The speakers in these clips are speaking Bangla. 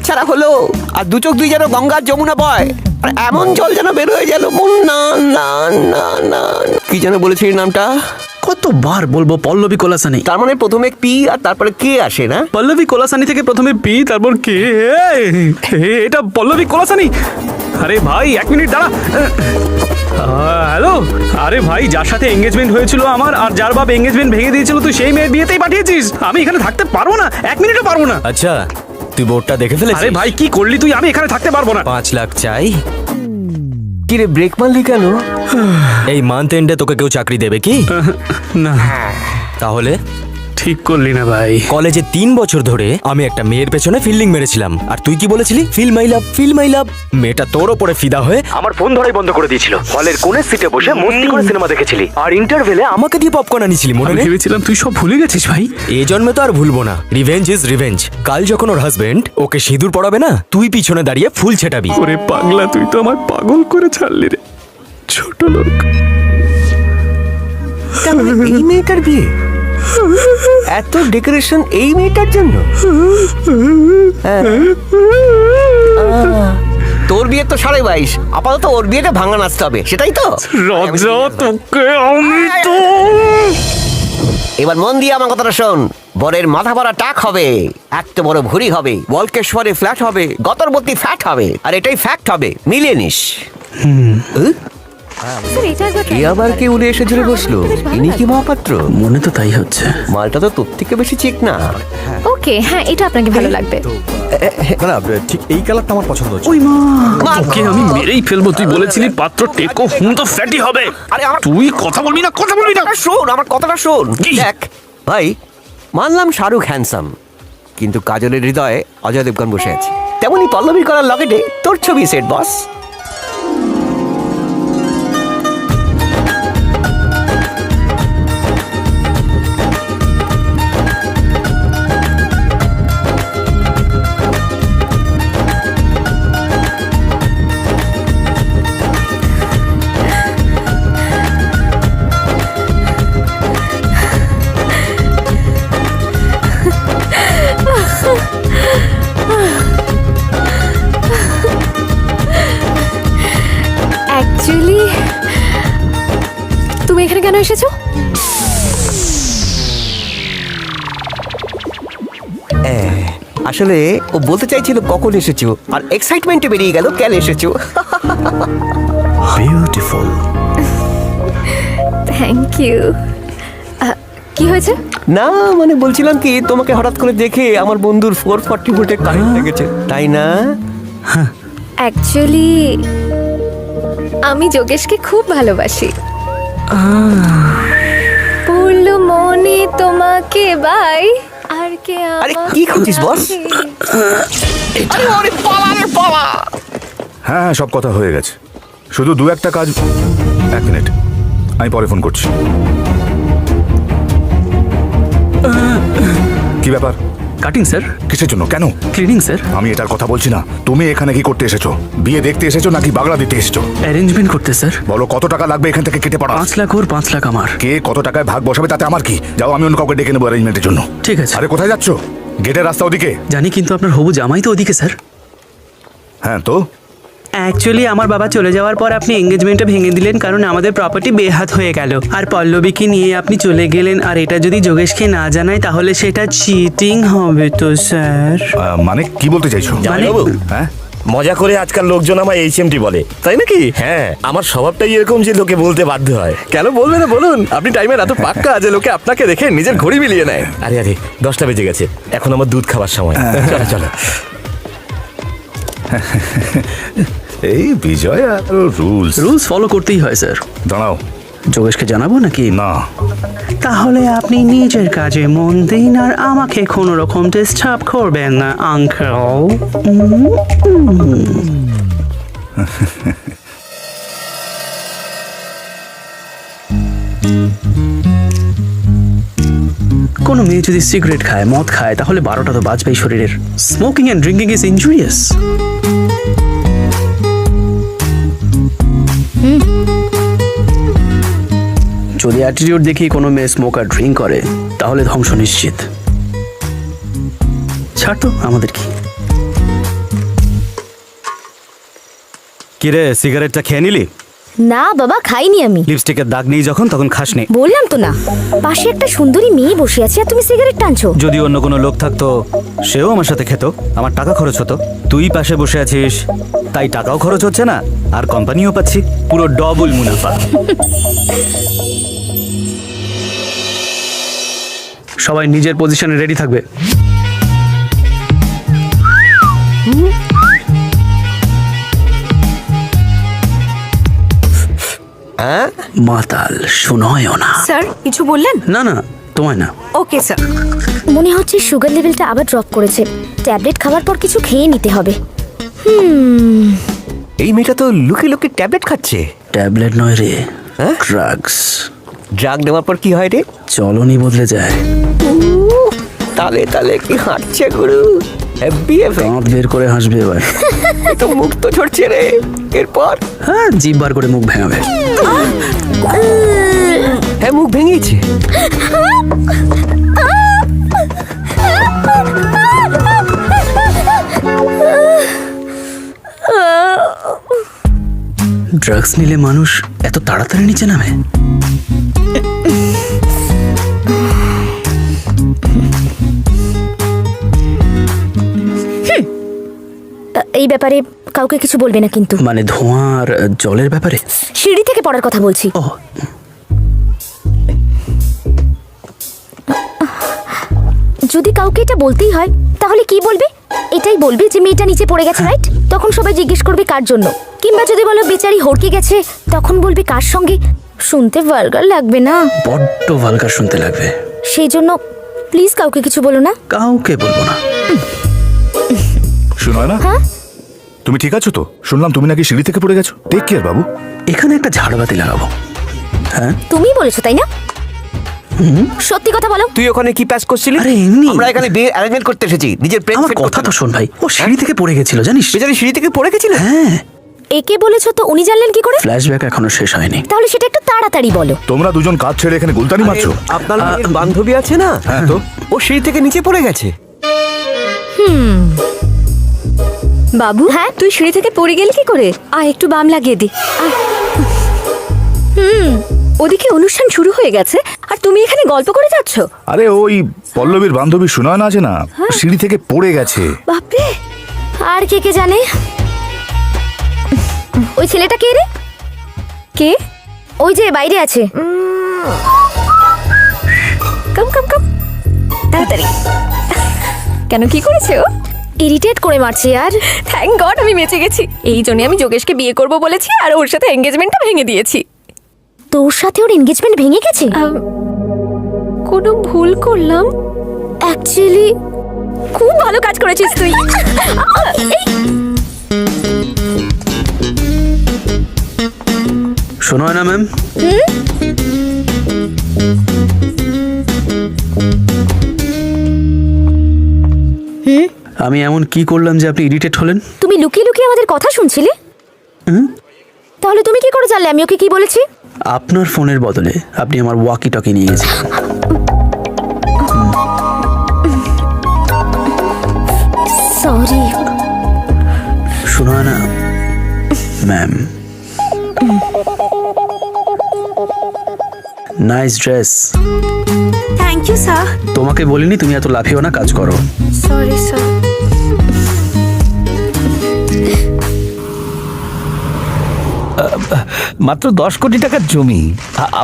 ছাড়া হলো, আর দু চোখ দুই যেন গঙ্গার যমুনা বয়, আর এমন জল যেন বের হয়ে গেল। না না না না, কি যেন বলেছিস নামটা? কতবার বলবো পল্লবী কোলাসানি। তার মানে প্রথমে পি আর তারপরে কে আসে না? পল্লবী কোলাসানি থেকে প্রথমে পি তারপর কে। এটা পল্লবী কোলাসানি। আরে ভাই 1 মিনিট দাঁড়া। হ্যালো, আরে ভাই যার সাথে এঙ্গেজমেন্ট হয়েছিল আমার, আর যার বাপ এঙ্গেজমেন্ট ভেঙে দিয়েছিল, তুই সেই মেয়ের বিয়েতেই পাঠিয়েছিস। আমি এখানে থাকতে পারবো না, 1 মিনিটও পারবো না। আচ্ছা, তুই বোর্ডটা দেখে ফেলেছিস? আরে ভাই কি করলি তুই? আমি এখানে থাকতে পারবো না। 5 লাখ চাই। কি রে, ব্রেক মারলি কেন? এই মান্থ এন্ডে তোকে কেউ চাকরি দেবে কি? না, তাহলে ঠিক করলি না ভাই। কলেজে 3 বছর ধরে আমি একটা মেয়ের পেছনে ফিল্ডিং মেরেছিলাম, আর তুই কি বলেছিলি? Feel my love, feel my love. মেয়েটা তোর ওপরে ফিদা হয়ে আমার ফোন ধরাই বন্ধ করে দিয়েছিল। হলের কোণে সিটে বসে মস্তি করে সিনেমা দেখেছিলি, আর ইন্টারভেলে আমাকে দিয়ে পপকর্ন আনিছিলি, মনে আমি নেই? ভেবেছিলাম তুই সব ভুলে গেছিস ভাই। এই জন্মে তো আর ভুলবো না। Revenge is revenge. কাল যখন ওর হাজবেন্ড ওকে সিঁদুর পড়াবে না, তুই পিছনে দাঁড়িয়ে ফুল ছেটাবি। ওরে পাগলা, তুই তো আমার পাগল করে ছাড়লি রে, ছোট লোক। এই মেয়েটার বিয়ে? এত ডেকোরেশন এই মেয়েটার জন্য? তোর বিয়ে তো 22.5, আপাতত ওর বিয়েটা ভাঙা নাচতে হবে, সেটাই তো? রাজা তোকে আমি তো। এবার মন দিয়ে আমার কথাটা শোন। বরের মাথা ভরা টাক হবে, এত বড় ভুঁড়ি হবে, বলকেশ্বরে ফ্ল্যাট হবে, গতরবর্তী ফ্যাট হবে, আর এটাই ফ্যাক্ট হবে, মিলিয়ে নিস। এ আবার কে উড়ে এসে ঝরে বসলো? ইনি কি মহাপাত্র? মনে তো তাই হচ্ছে। মালটা তো তোর থেকে বেশি চিক না। ওকে, হ্যাঁ এটা আপনাকে ভালো লাগবে। না ঠিক এই কালারটা আমার পছন্দ হচ্ছে। ওই মা, তোকে আমি মেরেই ফেলবো। তুই বলেছিলি পাত্র টেকো হুম তো ফ্যাটি হবে। আরে তুই কথা বলবি না, কথা বলবি না। শোন আমার কথাটা শোন। কি? দেখ ভাই, মানলাম শাহরুখ হ্যান্ডসাম, কিন্তু কাজলের হৃদয়ে অজয় দেবগন বসে আছে। তেমনি পল্লবী করার লকেটে তোর ছবি সেট বস। অ্যাকচুয়ালি তুমি এখানে কেন এসেছো? আসলে ও বলতে চাইছিল কখন এসেছো, আর এক্সাইটমেন্টে বেরিয়ে গেল কেন এসেছো। বিউটিফুল। Thank you. কি হয়েছে? না মানে বলছিলাম কি, তোমাকে হঠাৎ করে দেখে আমার বন্ধুর 440 ভোল্টের কারেন্ট লেগেছে, তাই না? অ্যাকচুয়ালি আমি যোগেশকে খুব ভালোবাসি। পড়লো মনে তোমাকে বাই, আর কে আরে কি খুঁজছিস বস? আরে পালা রে পালা। হ্যাঁ হ্যাঁ, সব কথা হয়ে গেছে, শুধু 2-1টা কাজ। 1 মিনিট, আমি পরে ফোন করছি। কি ব্যাপার? Cutting sir. কিসের জন্য? কেন? Cleaning sir. আমি এটার কথা বলছি না। তুমি এখানে কি করতে এসেছো? বিয়ে দেখতে এসেছো নাকি বাগড়া দিতে এসেছো? অ্যারেঞ্জমেন্ট করতে স্যার। বলো কত টাকা লাগবে এখান থেকে কেটে পড়া? 5 লাখ ওর, 5 লাখ আমার। কে কত টাকায় ভাগ বসাবে তাতে আমার কি? যাও, আমি অন্য কাউকে ডেকে নেবো অ্যারেঞ্জমেন্টের জন্য। ঠিক আছে। আরে কোথায় যাচ্ছো? গেটের রাস্তা ওদিকে। জানি, কিন্তু আপনার হবু জামাই তো ওদিকে স্যার। হ্যাঁ তো অ্যাকচুয়ালি আমার বাবা চলে যাওয়ার পর আপনি এঙ্গেজমেন্টটা ভেঙে দিলেন, কারণ আমাদের প্রপার্টি বেহাত হয়ে গেল, আর পল্লবীকে নিয়ে আপনি চলে গেলেন। আর এটা যদি যোগেশকে না জানায় তাহলে সেটা চিটিং হবে তো স্যার। মানে কি বলতে চাইছো? জামাইবাবু, হ্যাঁ, মজা করে আজকাল লোকজন আমায় এইচএমটি বলে, তাই নাকি? হ্যাঁ, আমার স্বভাবটাই এরকম যে লোকে বলতে বাধ্য হয়। কেন বলবে না বলুন, আপনি টাইমের এত পাক্কা যে লোকে আপনাকে দেখে নিজের ঘড়ি মিলিয়ে নেয়। আরে আরে 10টা বেজে গেছে, এখন আমার দুধ খাবার সময়। চলো চলো। এই বিজয় আর রুলস ফলো করতেই হয় স্যার। দাঁড়াও, যোগেশকে জানাবো নাকি? না তাহলে আপনি নিজের কাজে মন দিন, আর আমাকে কোনো রকম ডিস্টার্ব করবেন না আঙ্কেল। কোনো মেয়ে যদি সিগারেট খায়, মদ খায়, তাহলে 12টা তো বাজবেই শরীরের। Smoking and drinking is injurious. যদি অ্যাটিটিউড দেখি কোনো মেয়ে স্মোক আর ড্রিঙ্ক করে, তাহলে ধ্বংস নিশ্চিত। ছাড় তো, আমাদের কি। কিরে সিগারেটটা খেয়ে নিলি? না বাবা, খাইনি আমি। লিপস্টিকের দাগ নেই যখন তখন খাসনি। বললাম তো না, পাশে একটা সুন্দরী মেয়ে বসে আছে আর তুমি সিগারেট টানছো। যদি অন্য কোনো লোক থাকতো সেও আমার সাথে খেত, আমার টাকা খরচ হতো। তুই পাশে বসে আছিস তাই টাকাও খরচ হচ্ছে না আর কোম্পানিও পাচ্ছি, পুরো ডবল মুনাফা। সবাই নিজের পজিশনে রেডি থাকবে। মাতাল শোনায়ও না। স্যার কিছু বললেন? না না, তোমায় না। Okay sir. মনে হচ্ছে সুগার লেভেলটা আবার ড্রপ করেছে। ট্যাবলেট খাওয়ার পর কিছু খেয়ে নিতে হবে। এই মেয়েটা তো লুকিয়ে লুকিয়ে ট্যাবলেট খাচ্ছে। ট্যাবলেট নয় রে, হ্যাঁ? ড্রাগস। ড্রাগ নেওয়ার পর কি হয় রে? চলনই বদলে যায়। তালে তালে কি হাঁটছে গুরু, হেভি এফেক্ট। দাঁত বের করে হাসবে এবার। তো মুখ তো ঝরছে রে। এরপর হ্যাঁ, জিভ বার করে মুখ ভেঙাবে। হ্যাঁ, মুখ ভেঙেছে। ড্রাগস নিলে মানুষ এত তাড়াতাড়ি নিচে নামে? এই ব্যাপারে কাউকে কিছু বলবে না কিন্তু। মানে ধোঁয়ার জলের ব্যাপারে? সিঁড়ি থেকে পড়ার কথা বলছি। ও, যদি কাউকে এটা বলতেই হয় তাহলে কি বলবে? এটাই বলবে যে মেয়েটা নিচে পড়ে গেছে, রাইট? তখন সবাই জিজ্ঞেস করবে কার জন্য। কিংবা যদি বলো বেচারি হড়কে গেছে, তখন বলবে কার সঙ্গে। শুনতে ভালগার লাগবে না? বড্ড ভালগার শুনতে লাগবে। সেই জন্য প্লিজ কাউকে কিছু বলো না। কাউকে বলবো না। শুনো না, হ্যাঁ? তুমি ঠিক আছো তো? শুনলাম তুমি নাকি সিঁড়ি থেকে পড়ে গেছো। টেক কেয়ার বাবু। এখানে একটা ঝাড়বাতি লাগাবো। হ্যাঁ, তুমিই বলেছো তাই না? সত্যি কথা বলো। তুই ওখানে কি প্যাস করছিলি? আরে এমনি। আমরা এখানে বিয়ে অ্যারেঞ্জমেন্ট করতে এসেছি, নিজের প্রেম আমার set কথা করতে তো না। শোন ভাই, ও সিঁড়ি থেকে পড়ে গেছিল জানিস? বেচারি সিঁড়ি থেকে পড়ে গেছিল। হ্যাঁ, একে বলেছো তো উনি জানলেন কি করে? ফ্ল্যাশব্যাক এখনো শেষ হয়নি। তাহলে সেটা একটু তাড়াতাড়ি বলো। তোমরা দুজন কাজ ছেড়ে এখানে গুলতানি মারছো? আপনার মেয়ের বান্ধবী আছে না? হ্যাঁ তো। ও সিঁড়ি থেকে নিচে পড়ে গেছে। বাবু, হ্যাঁ তুই সিঁড়ি থেকে পড়ে গেলি কি করে? একটু বাম লাগিয়ে দি। ওদিকে অনুষ্ঠান শুরু হয়ে গেছে আর তুমি এখানে গল্প করে যাচ্ছ? আরে ওই পল্লবীর বান্ধবী সুনয়না আছে না, সিঁড়ি থেকে পড়ে গেছে। বাপরে। আর কে কে জানে? ওই ছেলেটা কে রে? কে? ওই যে বাইরে আছে। কাম কাম কাম, তাড়াতাড়ি। কেন, কি করেছে ও? ইরিটেট করে মারছে আর। থ্যাংক গড আমি বেঁচে গেছি। এই জন্য আমি যোগেশকে বিয়ে করব বলেছি আর ওর সাথে এঙ্গেজমেন্টটা ভেঙে দিয়েছি। তোর সাথে ওর এনগেজমেন্ট ভেঙে গেছে? কোনো ভুল করলাম? অ্যাকচুয়ালি খুব ভালো কাজ করেছিস তুই। শোনো না ম্যাম, আমি এমন কি করলাম যে আপনি ইরিটেট হলেন? তুমি লুকিয়ে লুকিয়ে আমাদের কথা শুনছিলে? তাহলে তুমি কি করে জানলে আমি ওকে কি বলেছি? আপনার ফোনের বদলে আপনি আমার ওয়াকি টকি নিয়ে গেছেন। সরি। শোনো না ma'am, nice dress. Thank you sir. তোমাকে বলিনি তুমি এত লাফিও না, কাজ করো। Sorry sir. মাত্র 10 কোটি টাকার জমি,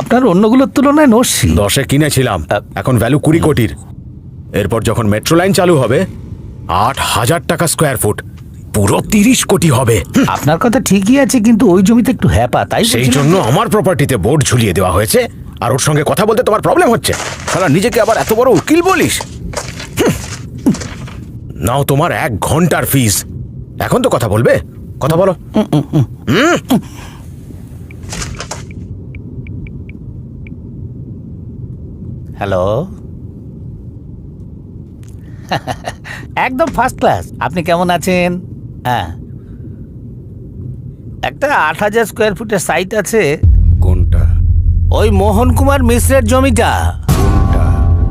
আপনার অন্যগুলোর তুলনায় নস্যি। 10-এ কিনেছিলাম, এখন ভ্যালু 20 কোটির। এরপর যখন মেট্রো লাইন চালু হবে 8,000 টাকা স্কোয়ার ফুট, পুরো 30 কোটি হবে। আপনার কথা ঠিকই আছে, কিন্তু ওই জমিতে একটু হ্যাপা, তাই সেই বলছিলাম। জন্য আমার প্রপার্টিতে বোর্ড ঝুলিয়ে দেওয়া হয়েছে, আর ওর সঙ্গে কথা বলতে তোমার প্রবলেম হচ্ছে। শালা নিজেকে আবার এত বড় উকিল বলিস। নাও তোমার 1 ঘন্টার ফিস। এখন তো কথা বলবে, কথা বলো। হ্যালো। একদম ফার্স্ট ক্লাস। আপনি কেমন আছেন? হ্যাঁ, একটা 8,000 স্কোয়ার ফুটের সাইট আছে। কোনটা? ওই মোহন কুমার মিশ্রের জমিটা,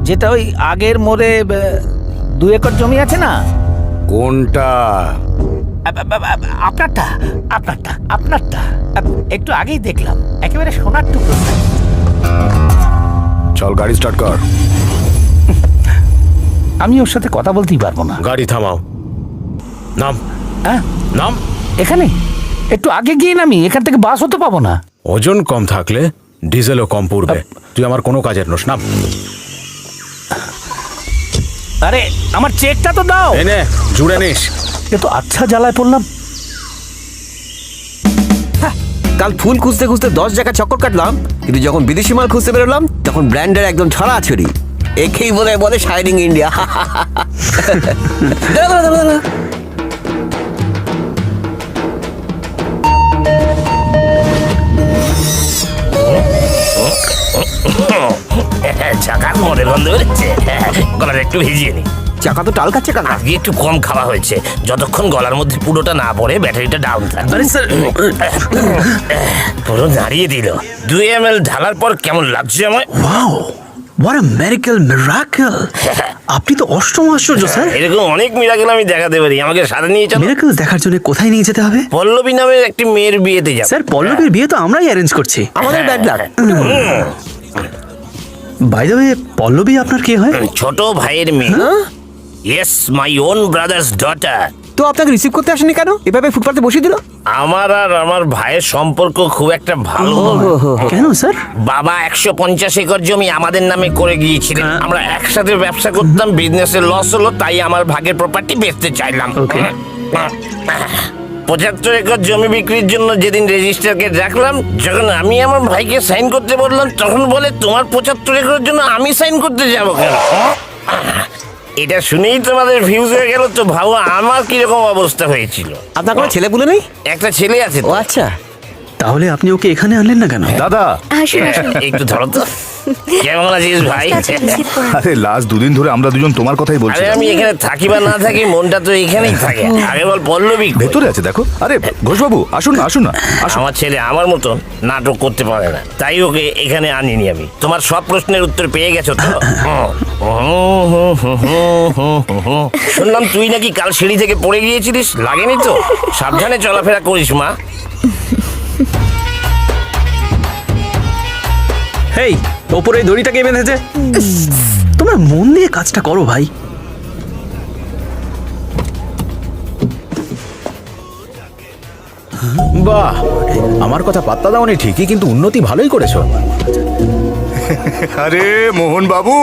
যেটা ওই আগের মোড়ে 2 একর জমি আছে না? কোনটা? আপনারটা আপনারটা আপনারটা একটু আগেই দেখলাম, একেবারে সোনার টুকরো। চল গাড়ি স্টার্ট কর। আমি ওর সাথে কথা বলতেই পারবো না। গাড়ি থামাও। নাম। হ্যাঁ, নাম। এখানে একটু আগে গিয়ে নামি, এখান থেকে বাস হতে পাবো না। ওজন কম থাকলে ডিজেলও কম পড়বে। তুই আমার কোনো কাজের নোস। নাম। আরে আমার চেকটা তো দাও। এনে জুড়ে নিস। এ তো আচ্ছা জ্বালায় পড়লাম। কাল ফুল খুঁজতে খুঁজতে 10 জায়গায় চক্কর কাটলাম, কিন্তু যখন বিদেশি মাল খুঁজতে বেরোলাম তখন ব্র্যান্ডের একদম ছড়াছড়ি। একেই বলে শাইনিং ইন্ডিয়া। চাকার মডেল বন্ধ হচ্ছে, গলাটা একটু ভিজিয়ে নি। চাকা তো টাল খাচ্ছে কাকা। আজকে একটু কম খাওয়া হয়েছে, যতক্ষণ গলার মধ্যে পুরোটা না পড়ে ব্যাটারিটা ডাউন থাকে। পুরো দাঁড়িয়ে দিল। 2 ml ঢালার পর কেমন লাগছে আমায়? Wow, what a miracle miracle. আপনি তো অষ্টম আশ্চর্য স্যার। এরকম অনেক মিরাকেল আমি দেখাতে পারি, আমাকে সাথে নিয়ে চলো। মিরাকল দেখার জন্য কোথায় নিয়ে যেতে হবে? পল্লবী নামের একটি মেয়ের বিয়েতে যাবো। স্যার, পল্লবীর বিয়ে তো আমরাই অ্যারেঞ্জ করছি। আমাদের bad luck. By the way, Pallavi আপনার কে হয়? ছোট ভাইয়ের মেয়ে। Yes, my own brother's daughter. তো আপনাকে রিসিভ করতে আসেনি কেন? এভাবে ফুটপাতে বসিয়ে দিল। আমার আর আমার ভাইয়ের সম্পর্ক খুব একটা ভালো নয়। কেন স্যার? বাবা 150 একর জমি আমাদের নামে করে গিয়েছিলেন। আমরা একসাথে ব্যবসা করতাম, বিজনেসের লস হলো, তাই আমার ভাগের প্রপার্টি বেচতে চাইলাম। 75 একর জমি বিক্রির জন্য যেদিন রেজিস্টারকে ডাকলাম, যখন আমি আমার ভাইকে সাইন করতে বললাম, তখন বলে তোমার 75 একরের জন্য আমি সাইন করতে যাবো কেন? এটা শুনেই তোমাদের ভিউজ হয়ে গেল, তো ভাবো আমার কিরকম অবস্থা হয়েছিল। আপনার কোনো ছেলে পুলে নেই? একটা ছেলে আছে ও তো। আচ্ছা। তাহলে আপনি ওকে এখানে আনলেন না কেন? দাদা, আসুন আসুন। একটু ধরো তো। কেমন আছিস ভাই? আরে লাস্ট দুদিন ধরে আমরা দুজন তোমার কথাই বলছি। আরে আমি এখানে থাকি বা না থাকি, মনটা তো এখানেই থাকে। আগে বল পল্লবী কই? ভেতরে আছে দেখো। আরে ঘোষবাবু আসুন না, আসুন না, আসুন। আমার ছেলে আমার মতন নাটক করতে পারে না, তাই ওকে এখানে আনিনি আমি। তোমার সব প্রশ্নের উত্তর পেয়ে গেছো তো? শুনলাম তুই নাকি কাল সিঁড়ি থেকে পড়ে গিয়েছিলিস, লাগেনি তো? সাবধানে চলাফেরা করিস মা। হেই, ওপরে এই দড়িটা কে বেঁধেছে? তোমরা মন দিয়ে কাজটা করো ভাই। বাহ, আমার কথা পাত্তা দাওনি ঠিকই, কিন্তু উন্নতি ভালোই করেছো। আরে মোহন বাবু,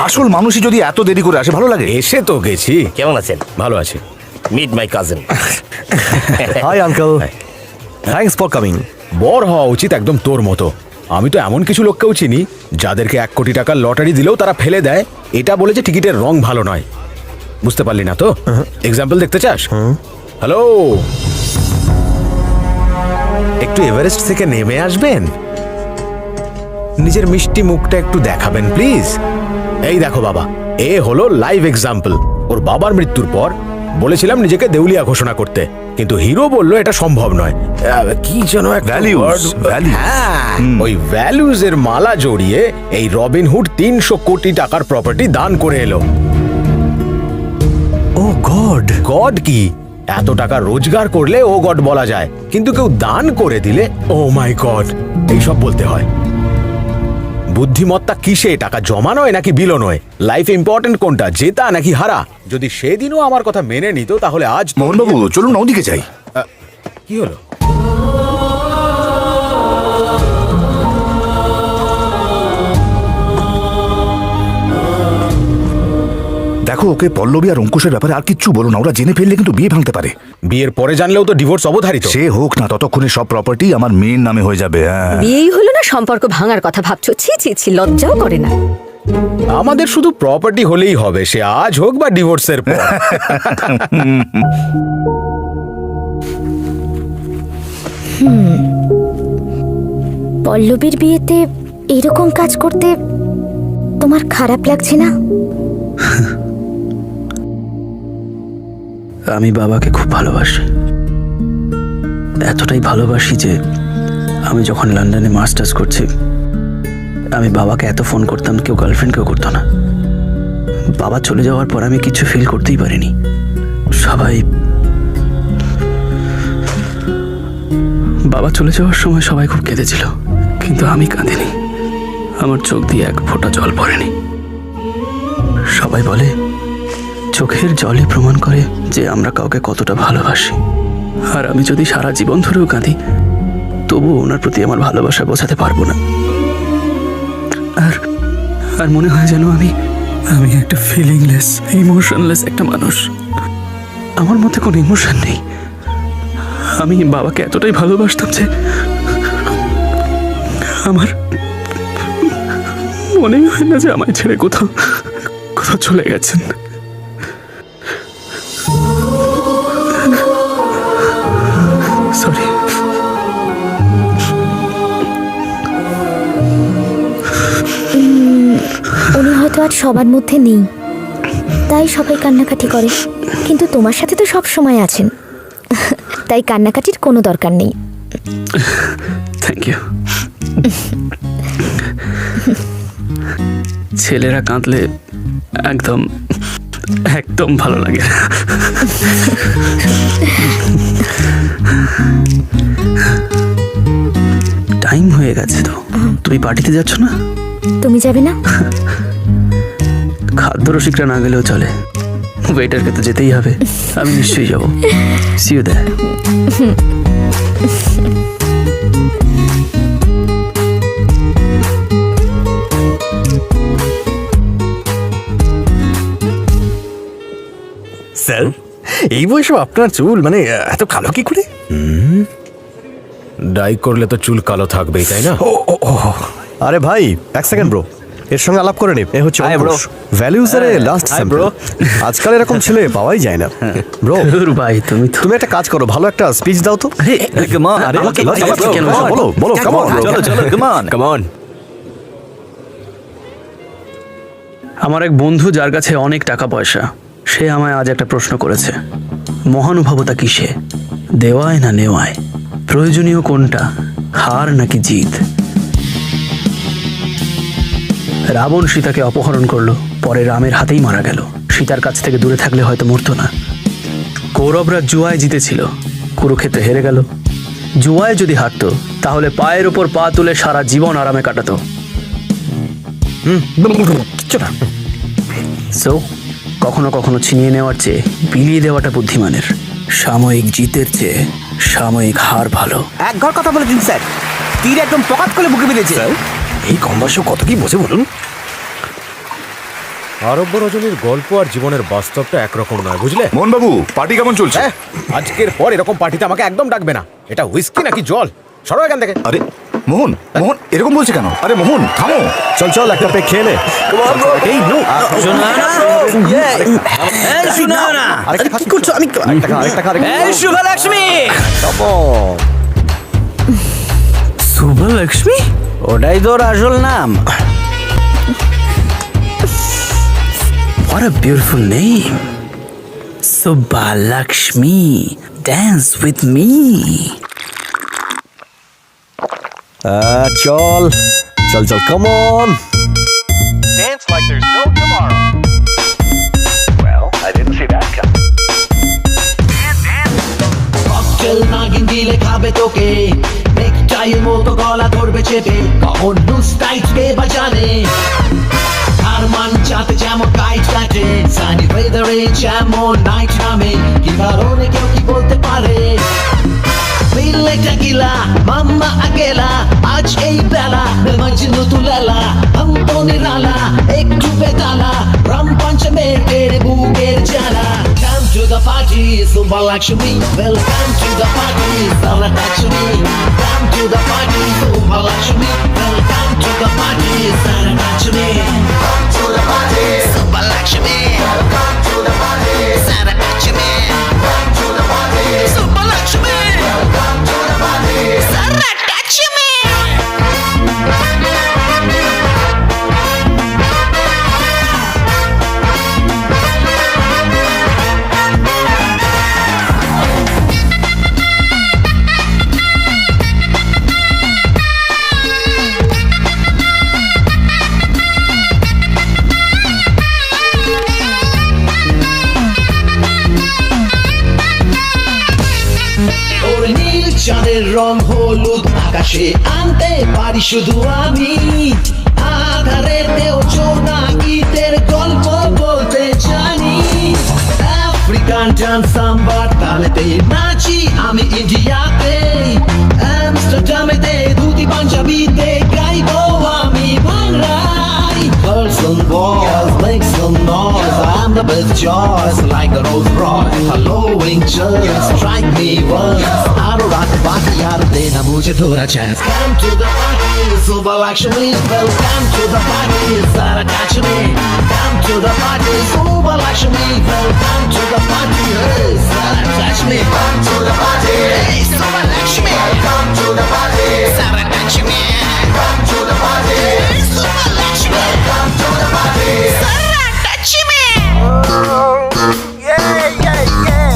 আসল মানুষই যদি এত দেরি করে আসে ভালো লাগে। এসে তো গেছি। কেমন আছেন? ভালো আছি। Meet my cousin. Hi uncle, thanks for coming. বর হওয়া উচিত একদম তোর মতো। আমি তো এমন কিছু লোককেও চিনি যাদেরকে 1 কোটি টাকার লটারি দিলেও তারা ফেলে দেয়, এটা বলে যে টিকিটের রং ভালো নয়। বুঝতে পারলি না তো? এক্সাম্পল দেখতে চাস? হ্যালো, একটু এভারেস্ট থেকে নেমে আসবেন? নিজের মিষ্টি মুখটা একটু দেখাবেন প্লিজ। এই দেখো বাবা, এ হলো লাইভ এক্সাম্পল। ওর বাবার মৃত্যুর পর বলেছিলাম নিজেকে দেউলিয়া ঘোষণা করতে, কিন্তু হিরো বলল এটা সম্ভব নয়। কি যেন একটা Values, word। values। হ্যাঁ, ওই ভ্যালুজ এর মালা জড়িয়ে এই রবিনহুড 300 কোটি টাকার প্রপার্টি দান করে এলো। ও গড। গড কি? এত টাকা রোজগার করলে ও গড বলা যায়, কিন্তু কেউ দান করে দিলে ও মাই গড এইসব বলতে হয়। বুদ্ধিমত্তা কিসে? টাকা জমানোয় নাকি বিলোনোয়? লাইফ ইম্পর্টেন্ট কোনটা, জেতা নাকি হারা? যদি সেদিনও আমার কথা মেনে নিত, তাহলে আজ মোহন বাবু চলুন না, ওদিকে যাই। কি হলো? দেখো, ওকে পল্লবী আর অঙ্কুশের ব্যাপারে আর কিচ্ছু বলো না, ওরা জেনে ফেললে কিন্তু বিয়ে ভাঙতে পারে। বিয়ের পরে জানলেও তো ডিভোর্স অবধারিত। সে হোক না, ততক্ষণে সব প্রপার্টি আমার মেয়ের নামে হয়ে যাবে। হ্যাঁ, বিয়েই হলো না, সম্পর্ক ভাঙার কথা ভাবছো? ছি ছি ছি, লজ্জাও করে না। আমাদের শুধু প্রপার্টি হলেই হবে, সে আজ হোক বা ডিভোর্সের পর। পল্লবীর বিয়েতে এরকম কাজ করতে তোমার খারাপ লাগছে না? আমি বাবাকে খুব ভালোবাসি, এতটাই ভালোবাসি যে আমি যখন লন্ডনে মাস্টার্স করছি, আমি বাবাকে এত ফোন করতাম, কেউ গার্লফ্রেন্ড কেউ করতো না। বাবা চলে যাওয়ার পর আমি কিছু ফিল করতেই পারিনি। সবাই বাবা চলে যাওয়ার সময় সবাই খুব কেঁদেছিল, কিন্তু আমি কাঁদিনি। আমার চোখ দিয়ে এক ফোঁটা জল পড়েনি। সবাই বলে চোখের জলই প্রমাণ করে যে আমরা কাউকে কতটা ভালোবাসি। আর আমি যদি সারা জীবন ধরেও কাঁদি, তবুও ওনার প্রতি আমার ভালোবাসা বোঝাতে পারবো না। আর মনে হয় যেন আমি একটা ফিলিংলেস, ইমোশনলেস একটা মানুষ। আমার মধ্যে কোনো ইমোশন নেই। আমি বাবাকে এতটাই ভালোবাসতাম যে আমার মনেই হয় না যে আমায় ছেড়ে কোথাও চলে গেছেন। সরি। উনি হয়তো আজ সবার মধ্যে নেই, তাই সবাই কান্নাকাটি করে, কিন্তু তোমার সাথে তো সব সময় আছেন, তাই কান্নাকাটির কোনো দরকার নেই। Thank you. ছেলেরা কাঁদলে একদম একদম ভালো লাগে। টাইম হয়ে গেছে তো, তুমি পার্টিতে যাচ্ছ না? তুমি যাবে না? খাদ্য রসিকরা না গেলেও চলে, ওয়েটারকে তো যেতেই হবে। আমি নিশ্চয়ই যাবো। C you there. স্যার, এই বয়সে আপনার চুল মানে এত কালো কি করে? ডাই করলে তো চুল কালো থাকবেই, তাই না? আরে ভাই, এক সেকেন্ড ব্রো, এর সঙ্গে আলাপ করে নে। এ হচ্ছে ভ্যালুজ এর লাস্ট ব্রো। আজকাল এরকম ছেলে পাওয়াই যায় না ব্রো। ভাই তুমি একটা কাজ করো, ভালো একটা স্পিচ দাও তো। বলো কাম অন। আমার এক বন্ধু, যার কাছে অনেক টাকা পয়সা, সে আমায় আজ একটা প্রশ্ন করেছে, মহানুভবতা কিসে, দেওয়ায় না নেওয়ায়, প্রয়োজনীয় কোনটা, হার নাকি জিত? রাবণ সীতাকে অপহরণ করলো, পরে রামের হাতেই মারা গেল। সীতার কাছ থেকে দূরে থাকলে হয়তো মরতো না। কৌরবরা জুয়ায় জিতেছিল, কুরুক্ষেত্রে হেরে গেল। জুয়ায় যদি হারতো, তাহলে পায়ের ওপর পা তুলে সারা জীবন আরামে কাটাতো। সো কখনো কখনো ছিনিয়ে নেওয়ার চেয়ে বিলিয়ে দেওয়াটা বুদ্ধিমানের। সাময়িক জিতের চেয়ে সাময়িক হার ভালো। এক ঘর কথা বলে দিন স্যার, তীর একদম পকাত করে বুকে বেঁধেছে। এই কম বয়সে কত কি বোঝে বলুন। আরব্য রজনীর গল্প আর জীবনের বাস্তবটা একরকম নয়, বুঝলে? মোহনবাবু, পার্টি কেমন চলছে? আজকের পর এরকম পার্টিতে আমাকে একদম ডাকবে না। এটা হুইস্কি নাকি জল? সরো এখান থেকে। আরে মোহন, মোহন এরকম বলছে কেন? আরে মোহন থামো। চল একটা পেক খেয়ে নে। এই নো, কি করছো? আমি শুভলক্ষ্মী, শুভলক্ষ্মী? ওটাই তোর আসল নাম? What a beautiful name. Subbalakshmi. Dance with me. চল, come on. Dance like there's no tomorrow. Well, I didn't see that coming. Cocktail নাগিন দিলে খাবে তোকে, নেকটাইয়ের মতো গলা ধরবে চেপে, কখন লুজ টাইট কে বাজানে, হারমান চাতে যেমন কাইট কাটে, সানি ওয়েদারে যেমন নাইট নামে, কি কারণে কেউ কি বলতে পারে, মিলে টেকিলা মাম্মা আগেলা, আজ এই বেলা মজনু তুলালা, हम तो निराला একটু বেতালা, রাম পঞ্চমে তেরে বুকের জ্বালা। Come to the party, Subbalakshmi. Welcome to the party, Sarakshmi. Come to the party, Subbalakshmi. Welcome to the party, Sarakshmi. Come to the party, Subbalakshmi. Welcome to the party, Sarakshmi. Come to the party, Subbalakshmi. Welcome to the party, Sarakshmi. চাঁদের রং হলুদ আকাশে আনতে পারি শুধু আমি আধারেতেও জোনাকিদের গল্প বলতে জানি আফ্রিকান ডান্স সাম্বার তালেতে নাচি আমি ইন্ডিয়াতে আমস্টারডামেতে ধুতি পাঞ্জাবিতে গাইবো আমি বাংলায় Girls and boys make some noise I'm the best choice like a Rolls Royce Hello angels strike me once I don't rock the party यार देना मुझे थोड़ा chance Come to the party super luxury Welcome to the party सारा catch me Come to the party super luxury Welcome to the party hey सारा touch me Come to the party hey super luxury Welcome to the party सारा touch me Come to the party hey super luxury Welcome to the party सारा touch me Yeah, yeah, yeah.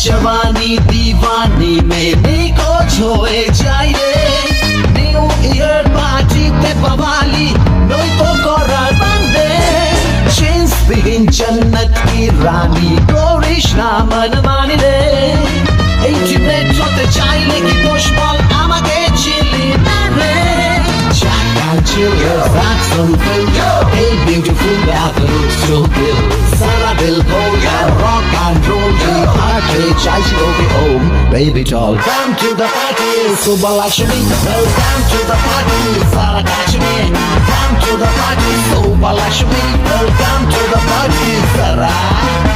जवानी दीवानी में देखो छोए जाए न्यू ईयर पार्टी ते बवाली नोई तो कोरल बंदे चेंस बिगिन जन्नत की रानी कृष्णा मन मानी रे इंटरनेट होते चाइले की पुष्पल आमाके चिली ना रे Jack and Jill that's something hey beautiful that looks so good सारा दिल को यार rock and roll की party चाहिए होगी home baby doll come to the party Subha Lakshmi welcome to the party सारा catch me come to the party Subha Lakshmi welcome to the party सारा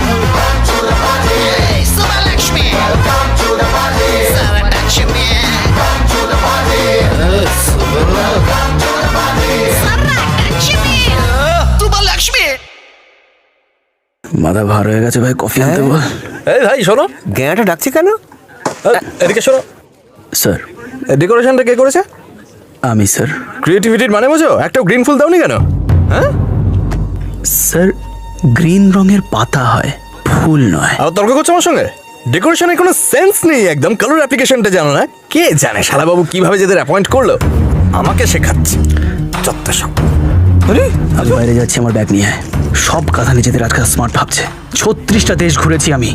welcome to the party hey Subha Lakshmi welcome to the party सारा catch me come to the party welcome to the party सारा catch me Subha Lakshmi মাথা ভার হয়ে গেছে ভাই, কফি আনতে বল। এই ভাই শোনো, গ্যাঁটা ডাকছে কেন? এদিকে শোনো স্যার, ডেকোরেশনটা কে করেছে? আমি স্যার। ক্রিয়েটিভিটির মানে বোঝো? একটা গ্রিন ফুল দাওনি কেন? হ্যাঁ স্যার, গ্রিন রঙের পাতা হয়, ফুল নয়। আর তর্ক করছো আমার সঙ্গে? ডেকোরেশনের কোনো সেন্স নেই, একদম কালার অ্যাপ্লিকেশনটা জানো না? কে জানে শালাবাবু কিভাবে যাদের অ্যাপয়েন্ট করলো, আমাকে শেখাচ্ছে যত সব। আমি বাইরে যাচ্ছি, আমার ব্যাগ নিয়ে আয়। সব কথা নিজেদের আজকাল স্মার্ট ভাবছে। 36টা দেশ ঘুরেছি আমি,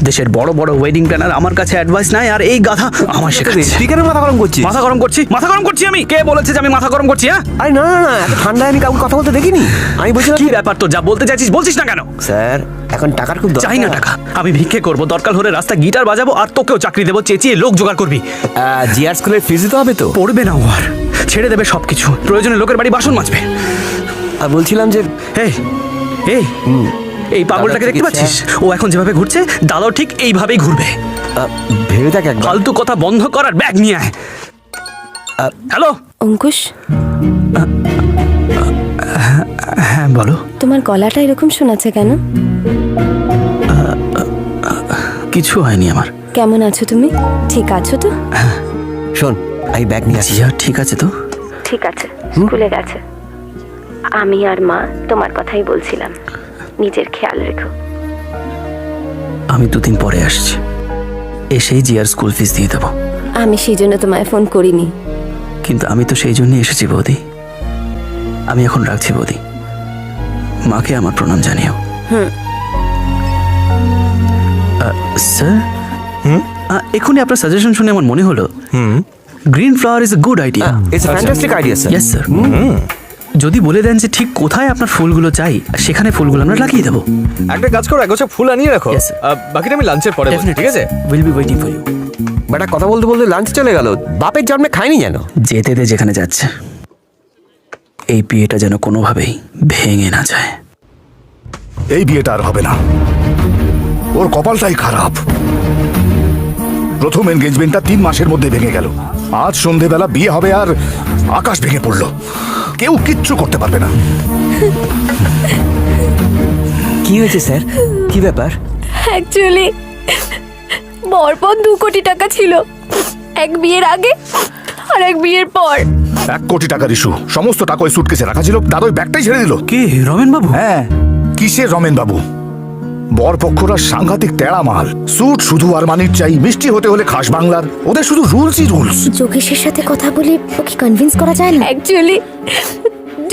দেশের বড় বড় ওয়েডিং প্ল্যানার আমার কাছে অ্যাডভাইস নাই, আর এই গাধা আমার শেখাচ্ছে। স্পিকারে মাথা গরম করছিস? মাথা গরম করছি? মাথা গরম করছি আমি? কে বলেছে যে আমি মাথা গরম করছি? হ্যাঁ, আরে না না না, এত ঠান্ডায় আমি কাউকে কথা বলতে দেখিনি। আমি বলছিলাম কি ব্যাপার তো, যা বলতে চাইছিস বলছিস না কেন? স্যার এখন টাকার খুব চাই না টাকা, আমি ভিক্ষে করবো, দরকার হলে রাস্তা গিটার বাজাবো, আর তোকেও চাকরি দেবো, চেঁচিয়ে লোক জোগাড় করবি। জিআর স্কুলের ফিস দিতে হবে তো? পড়বে না ও আর, ছেড়ে দেবে সবকিছু, প্রয়োজনে লোকের বাড়ি বাসন মাজবে। আর বলছিলাম যে এই পাগলটাকে দেখতে পাচ্ছিস? ও এখন যেভাবে ঘুরছে, দাদাও ঠিক এইভাবেই ঘুরবে। ভেবে দেখ একবার। ফালতু কথা বন্ধ কর আর ব্যাগ নিয়ে আয়। হ্যালো অঙ্কুশ, হ্যাঁ বলো। তোমার গলাটা এরকম শোনাচ্ছে কেন? কিছু হয়নি আমার। কেমন আছো তুমি? ঠিক আছো তো? শোন, আমি ব্যাগ নিয়ে আসি। জিয়া ঠিক আছে তো? ঠিক আছে, স্কুলে গেছে। আমি আর মা তোমার কথাই বলছিলাম, নিজের খেয়াল রেখো। আমি 2 দিন পরে আসছি, এসেই জিয়ার স্কুল ফিস দিয়ে দেবো। আমি সেই জন্য তোমায় ফোন করিনি। কিন্তু আমি তো সেই জন্যই এসেছি বৌদি। আমি এখন রাখছি বৌদি, মাকে আমার প্রণাম জানিও। স্যার, এখনই আপনার সাজেশন শুনে আমার মনে হলো green flower is a good idea. It's a fantastic idea sir. Yes sir. যদি বলে দেন যে ঠিক কোথায় আপনার ফুলগুলো চাই, সেখানে ফুলগুলো আমরা লাগিয়ে দেবো। একটা কাজ করো, একগোছা ফুল আনিয়ে রাখো, Yes, sir. বাকিটা আমি লাঞ্চের পরে বলছি, ঠিক আছে? Will be waiting for you. বেটা কথা বলতে বলতে লাঞ্চ চলে গেল, বাপের জন্মে খাইনি যেন। যেতে দে যেখানে যাচ্ছে, এই বিয়েটা যেন কোনোভাবেই ভেঙে না যায়। এই বিয়েটা আর হবে না, ওর কপালটাই খারাপ। প্রথম এনগেজমেন্টটা 3 মাসের মধ্যে ভেঙে গেল। আজ সন্ধেবেলা বিয়ে হবে আর আকাশ ভেঙে পড়লো, কেউ কিচ্ছু করতে পারবে না। কি হয়েছে স্যার, কি ব্যাপার? অ্যাকচুয়ালি বরপণ 2 কোটি টাকা ছিল, এক বিয়ের আগে আর এক বিয়ের পর। 1 কোটি টাকার ইস্যু, সমস্ত টাকা ওই সুটকেসে রাখা ছিল, দাদা ওই ব্যাগটাই ছেড়ে দিল। কে রমেন বাবু? হ্যাঁ, কিসের রমেন বাবু? বরপক্ষরা সাংঘাতিক তেড়া মাল। স্যুট শুধু আরমানির চাই, মিষ্টি হতে হলে খাস বাংলার, ওদের শুধু রুলসই রুলস। যোগেশের সাথে কথা বলে ওকে কনভিন্স করা যায় না? অ্যাকচুয়ালি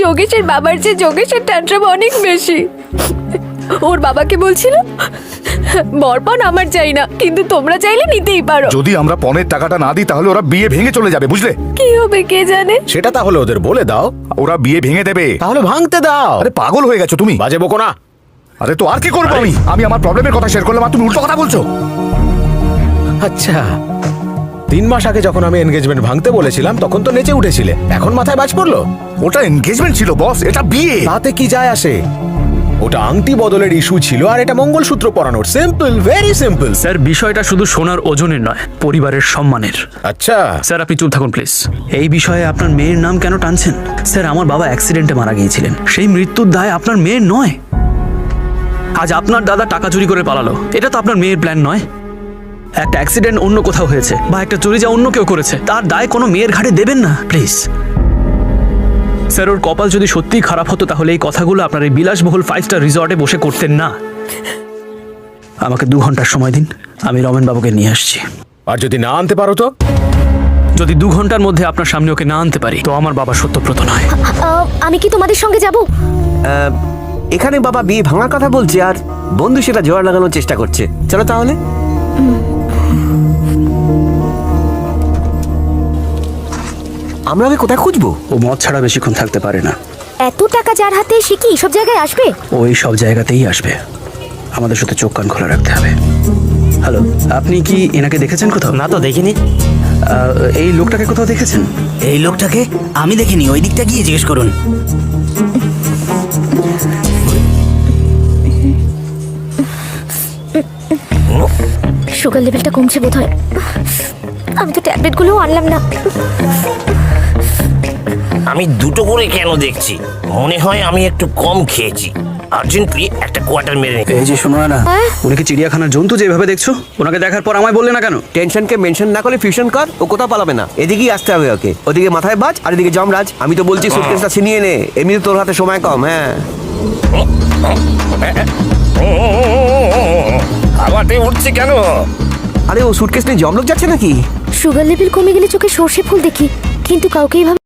যোগেশের বাবার চেয়ে যোগেশের ট্যান্ট্রাম অনেক বেশি। ওর বাবাকে বলছিল বরপণ আমার চাই না, কিন্তু তোমরা চাইলে নিতেই পারো। যদি আমরা পনের টাকাটা না দিই তাহলে ওরা বিয়ে ভেঙে চলে যাবে, বুঝলে? কি হবে কে জানে। সেটা তাহলে ওদের বলে দাও। ওরা বিয়ে ভেঙে দেবে। তাহলে ভাঙতে দাও। আরে পাগল হয়ে গেছো তুমি? বাজে বকো না। আরে তো আর কি করবো আমি? আমি আমার প্রবলেমের কথা শেয়ার করলাম আর তুমি উল্টো কথা বলছো। আচ্ছা, 3 মাস আগে যখন আমি এনগেজমেন্ট ভাঙতে বলেছিলাম তখন তো নেচে উঠেছিলে, এখন মাথায় বাজ পড়লো? ওটা এনগেজমেন্ট ছিল বস, এটা বিয়ে। তাতে কি যায় আসে? ওটা আংটি বদলের ইস্যু ছিল আর এটা মঙ্গলসূত্র পরানোর। Simple, very simple. স্যার বিষয়টা শুধু সোনার ওজনের নয়, পরিবারের সম্মানের। আচ্ছা, স্যার আপনি চুপ থাকুন প্লিজ। এই বিষয়ে আপনার মেয়ের নাম কেন টানছেন? স্যার আমার বাবা অ্যাক্সিডেন্টে মারা গিয়েছিলেন, সেই মৃত্যুর দায় আপনার মেয়ের নয়। আজ আপনার দাদা টাকা চুরি করে পালালো, এটা তো আপনার মেয়ের প্ল্যান নয়। একটা অ্যাক্সিডেন্ট অন্য কোথাও হয়েছে বা একটা চুরি যা অন্য কেউ করেছে, তার দায় কোনো মেয়ের ঘাড়ে দেবেন না প্লিজ। স্যার ওর কপাল যদি সত্যিই খারাপ হতো তাহলে এই কথাগুলো আপনার এই বিলাসবহুল 5 স্টার রিসর্টে বসে করতেন না। আমাকে 2 ঘন্টার সময় দিন, আমি রমেন বাবুকে নিয়ে আসছি। আর যদি না আনতে পারো তো? যদি 2 ঘন্টার মধ্যে আপনার সামনে ওকে না আনতে পারি তো আমার বাবা সত্যব্রত নয়। আমি কি তোমাদের সঙ্গে যাব? এখানে বাবা বিয়ে ভাঙার কথা বলছে আর বন্ধু সেটা জোয়ার লাগানোর চেষ্টা করছে। চলো তাহলে। আমরা ওকে কোথায় খুঁজবো? ও মদ ছাড়া বেশিক্ষণ থাকতে পারে না। এত টাকা যার হাতে, সে কি সব জায়গায় আসবে? ওই সব জায়গাতেই আসবে, আমাদের সাথে চোখ কান খোলা রাখতে হবে। হ্যালো, আপনি কি এনাকে দেখেছেন কোথাও? না তো দেখিনি। এই লোকটাকে কোথাও দেখেছেন? এই লোকটাকে আমি দেখিনি, ওই দিকটা গিয়ে জিজ্ঞেস করুন। সুগার লেভেলটা কমছে বোধহয়। আমি তো ট্যাবলেটগুলোও আনলাম না। আমি দুটো করে কেন দেখছি? মনে হয় আমি একটু কম খেয়েছি। আর্জেন্টলি একটা কোয়ার্টার মেরে নিই। এই যে শোনো না, উনি কি চিড়িয়াখানার জন্তু যেভাবে দেখছো? ওনাকে দেখার পর আমায় বললে না কেন? টেনশনকে মেনশন না করে ফিউশন কর, ও কোথাও পালাবে না। এদিকেই আসতে হবে ওকে। ওদিকে মাথায় বাজ আর এদিকে যমরাজ। আমি তো বলছি সুটকেসটা ছিনিয়ে নে, এমনি তোর হাতে সময় কম। হ্যাঁ, হাওয়াতে উঠছে কেন? আরে ও সুটকেস নিয়ে যমলোক যাচ্ছে নাকি? সুগার লেভেল কমে গেলে চোখে সর্ষে ফুল দেখি, কিন্তু কাউকে এইভাবে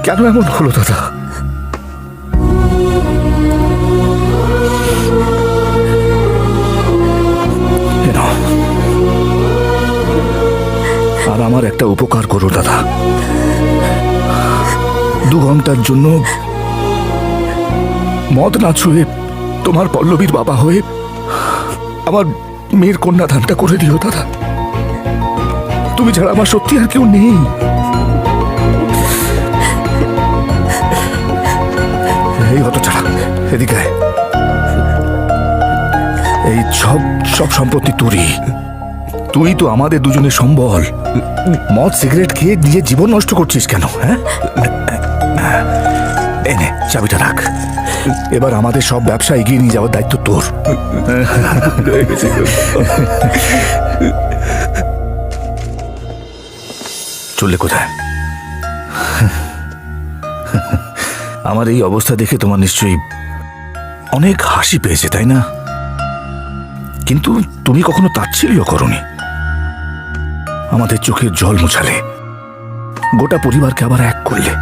কেন এমন হলো দাদা? এ নাও। আর আমার একটা উপকার করো দাদা, 2 ঘন্টার জন্য মদ না ছুঁয়ে তোমার পল্লবীর বাবা হয়ে আমার মেয়ের কন্যাদানটা করে দিও দাদা। তুমি ছাড়া আমার সত্যি আর কেউ নেই। এই হতো ছাড়া এদিকে আয়। এই সব সব সম্পত্তি তোরই। তুই তো আমাদের দুজনের সম্বল। মদ সিগারেট খেয়ে নিজের জীবন নষ্ট করছিস কেন? হ্যাঁ, এই নে চাবিটা রাখ। এবার আমাদের সব ব্যবসা এগিয়ে নিয়ে যাওয়ার দায়িত্ব তোর। চললে কোথায়? আমার এই অবস্থা দেখে তোমার নিশ্চয়ই অনেক হাসি পেয়েছে, তাই না? কিন্তু তুমি কখনো তাচ্ছিল্য করনি। আমাদের চোখের জল মোছালে, গোটা পরিবারকে আবার এক করলে।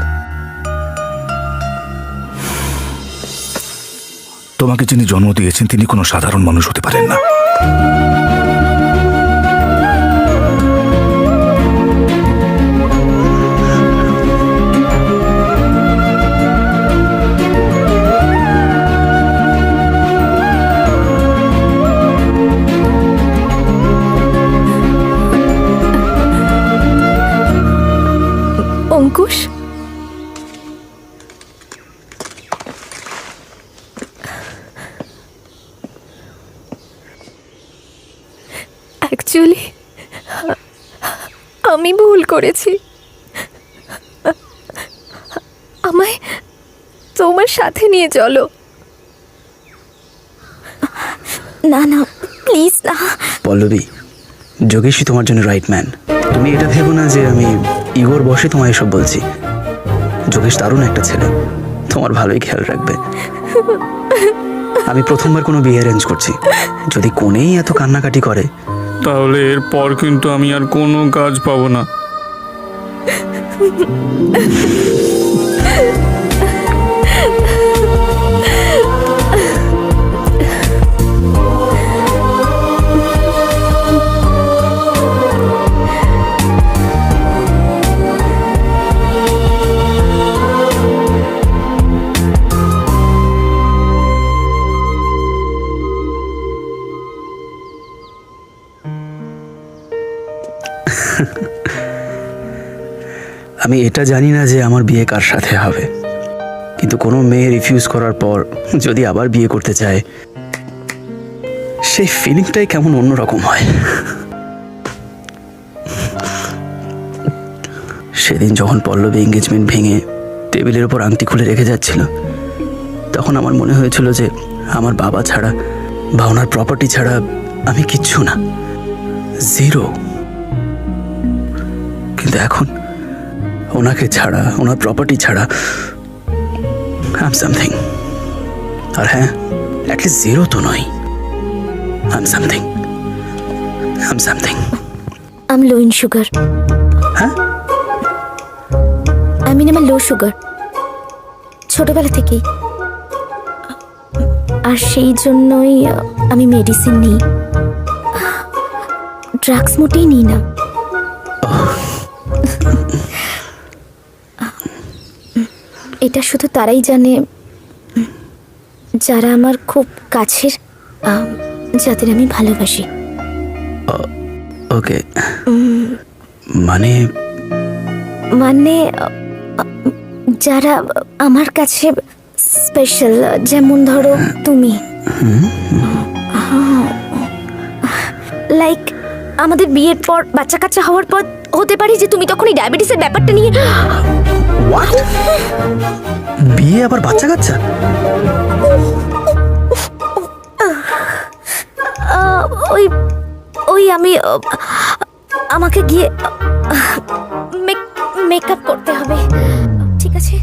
তোমাকে যিনি জন্ম দিয়েছেন তিনি কোনো সাধারণ মানুষ হতে পারেন না। অঙ্কুশ, অ্যাকচুয়ালি আমি ভুল করেছি। আমায় তোমার সাথে নিয়ে চলো। না না, প্লিজ না। পল্লবী, যোগেশই তোমার জন্য রাইট ম্যান। তুমি এটা ভেবো না যে আমি ইগোর বসে তোমায় এসব বলছি। যোগেশ দারুণ একটা ছেলে, তোমার ভালোই খেয়াল রাখবে। আমি প্রথমবার কোনো বিয়ে অ্যারেঞ্জ করছি। যদি কোনেই এত কান্নাকাটি করে, তাহলে এরপর কিন্তু আমি আর কোনো কাজ পাবো না। আমি এটা জানি না যে আমার বিয়ে কার সাথে হবে, কিন্তু কোনো মেয়ে রিফিউজ করার পর যদি আবার বিয়ে করতে চায়, সেই ফিলিংটাই কেমন অন্যরকম হয়। সেদিন যখন পল্লবী এঙ্গেজমেন্ট ভেঙে টেবিলের ওপর আংটি খুলে রেখে যাচ্ছিল, তখন আমার মনে হয়েছিল যে আমার বাবা ছাড়া বা ওনার প্রপার্টি ছাড়া আমি কিচ্ছু না, জিরো। কিন্তু এখন ওনাকে ছাড়া, ওনার প্রপার্টি ছাড়া আই এম সামথিং। আর হ্যাঁ, অ্যাটলিস্ট জিরো তো নয়, I am something, I am something. I am low in sugar. হ্যাঁ, আই মিন আমার লো সুগার, ছোটবেলা থেকেই। আর সেই জন্যই আমি মেডিসিন নিই, ড্রাগস মোটেই নিই না। এটা শুধু তারাই জানে যারা আমার খুব কাছের, যাদের আমি ভালোবাসি। ওকে, মানে মানে যারা আমার কাছে স্পেশাল, যেমন ধরো তুমি। লাইক আমাদের বিয়ের পর বাচ্চা কাচ্চা হওয়ার পর হতে পারে যে তুমি তখন এই ডায়াবেটিসের ব্যাপারটা নিয়ে। হোয়াট? বিয়ে আবার বাচ্চা কাচ্চা? ওই ওই আমি আমাকে গিয়ে মেকআপ করতে হবে, ঠিক আছে?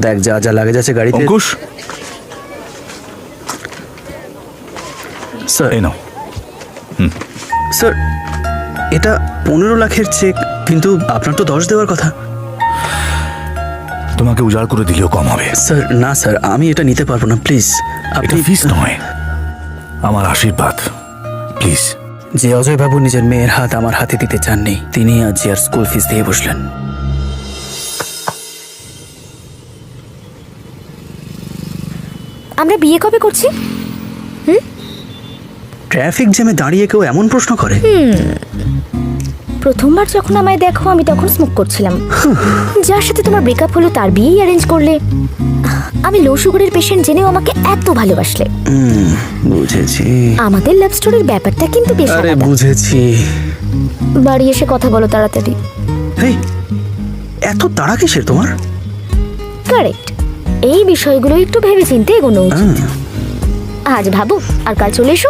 দেখ যা যা লাগেজ আছে গাড়িতে। অঙ্কুশ, স্যার এই নাও। স্যার এটা 15 লাখের চেক, কিন্তু আপনার তো 10 দেওয়ার কথা। তোমাকে উজাড় করে দিলেও কম হবে। স্যার না স্যার, আমি এটা নিতে পারবো না, প্লিজ এটা আপনি। ফিস নয়, আমার আশীর্বাদ, প্লিজ। যে অজয় বাবু নিজের মেয়ের হাত আমার হাতে দিতে চাননি, তিনি আজ জিয়ার স্কুল ফিস দিয়ে বসলেন। আমরা বিয়ে কবে করছি? ট্রাফিক জ্যামে দাঁড়িয়ে কেউ এমন প্রশ্ন করে? প্রথমবার যখন আমায় দেখো আমি তখন স্মোক করছিলাম। যার সাথে তোমার ব্রেকআপ হলো তার বিয়েই অ্যারেঞ্জ করলে। আমি লো সুগারের পেশেন্ট জেনেও আমাকে এত ভালোবাসলে। বুঝেছি। আমাদের লাভ স্টোরির ব্যাপারটা কিন্তু বেশ আরে আলাদা। বুঝেছি। বাড়ি এসে কথা বলো তাড়াতাড়ি। এই এত তাড়া কিসের তোমার? কারেক্ট, এই বিষয়গুলো একটু ভেবে চিন্তে এগোনো উচিত। আজ ভাবো আর কাল চলে এসো।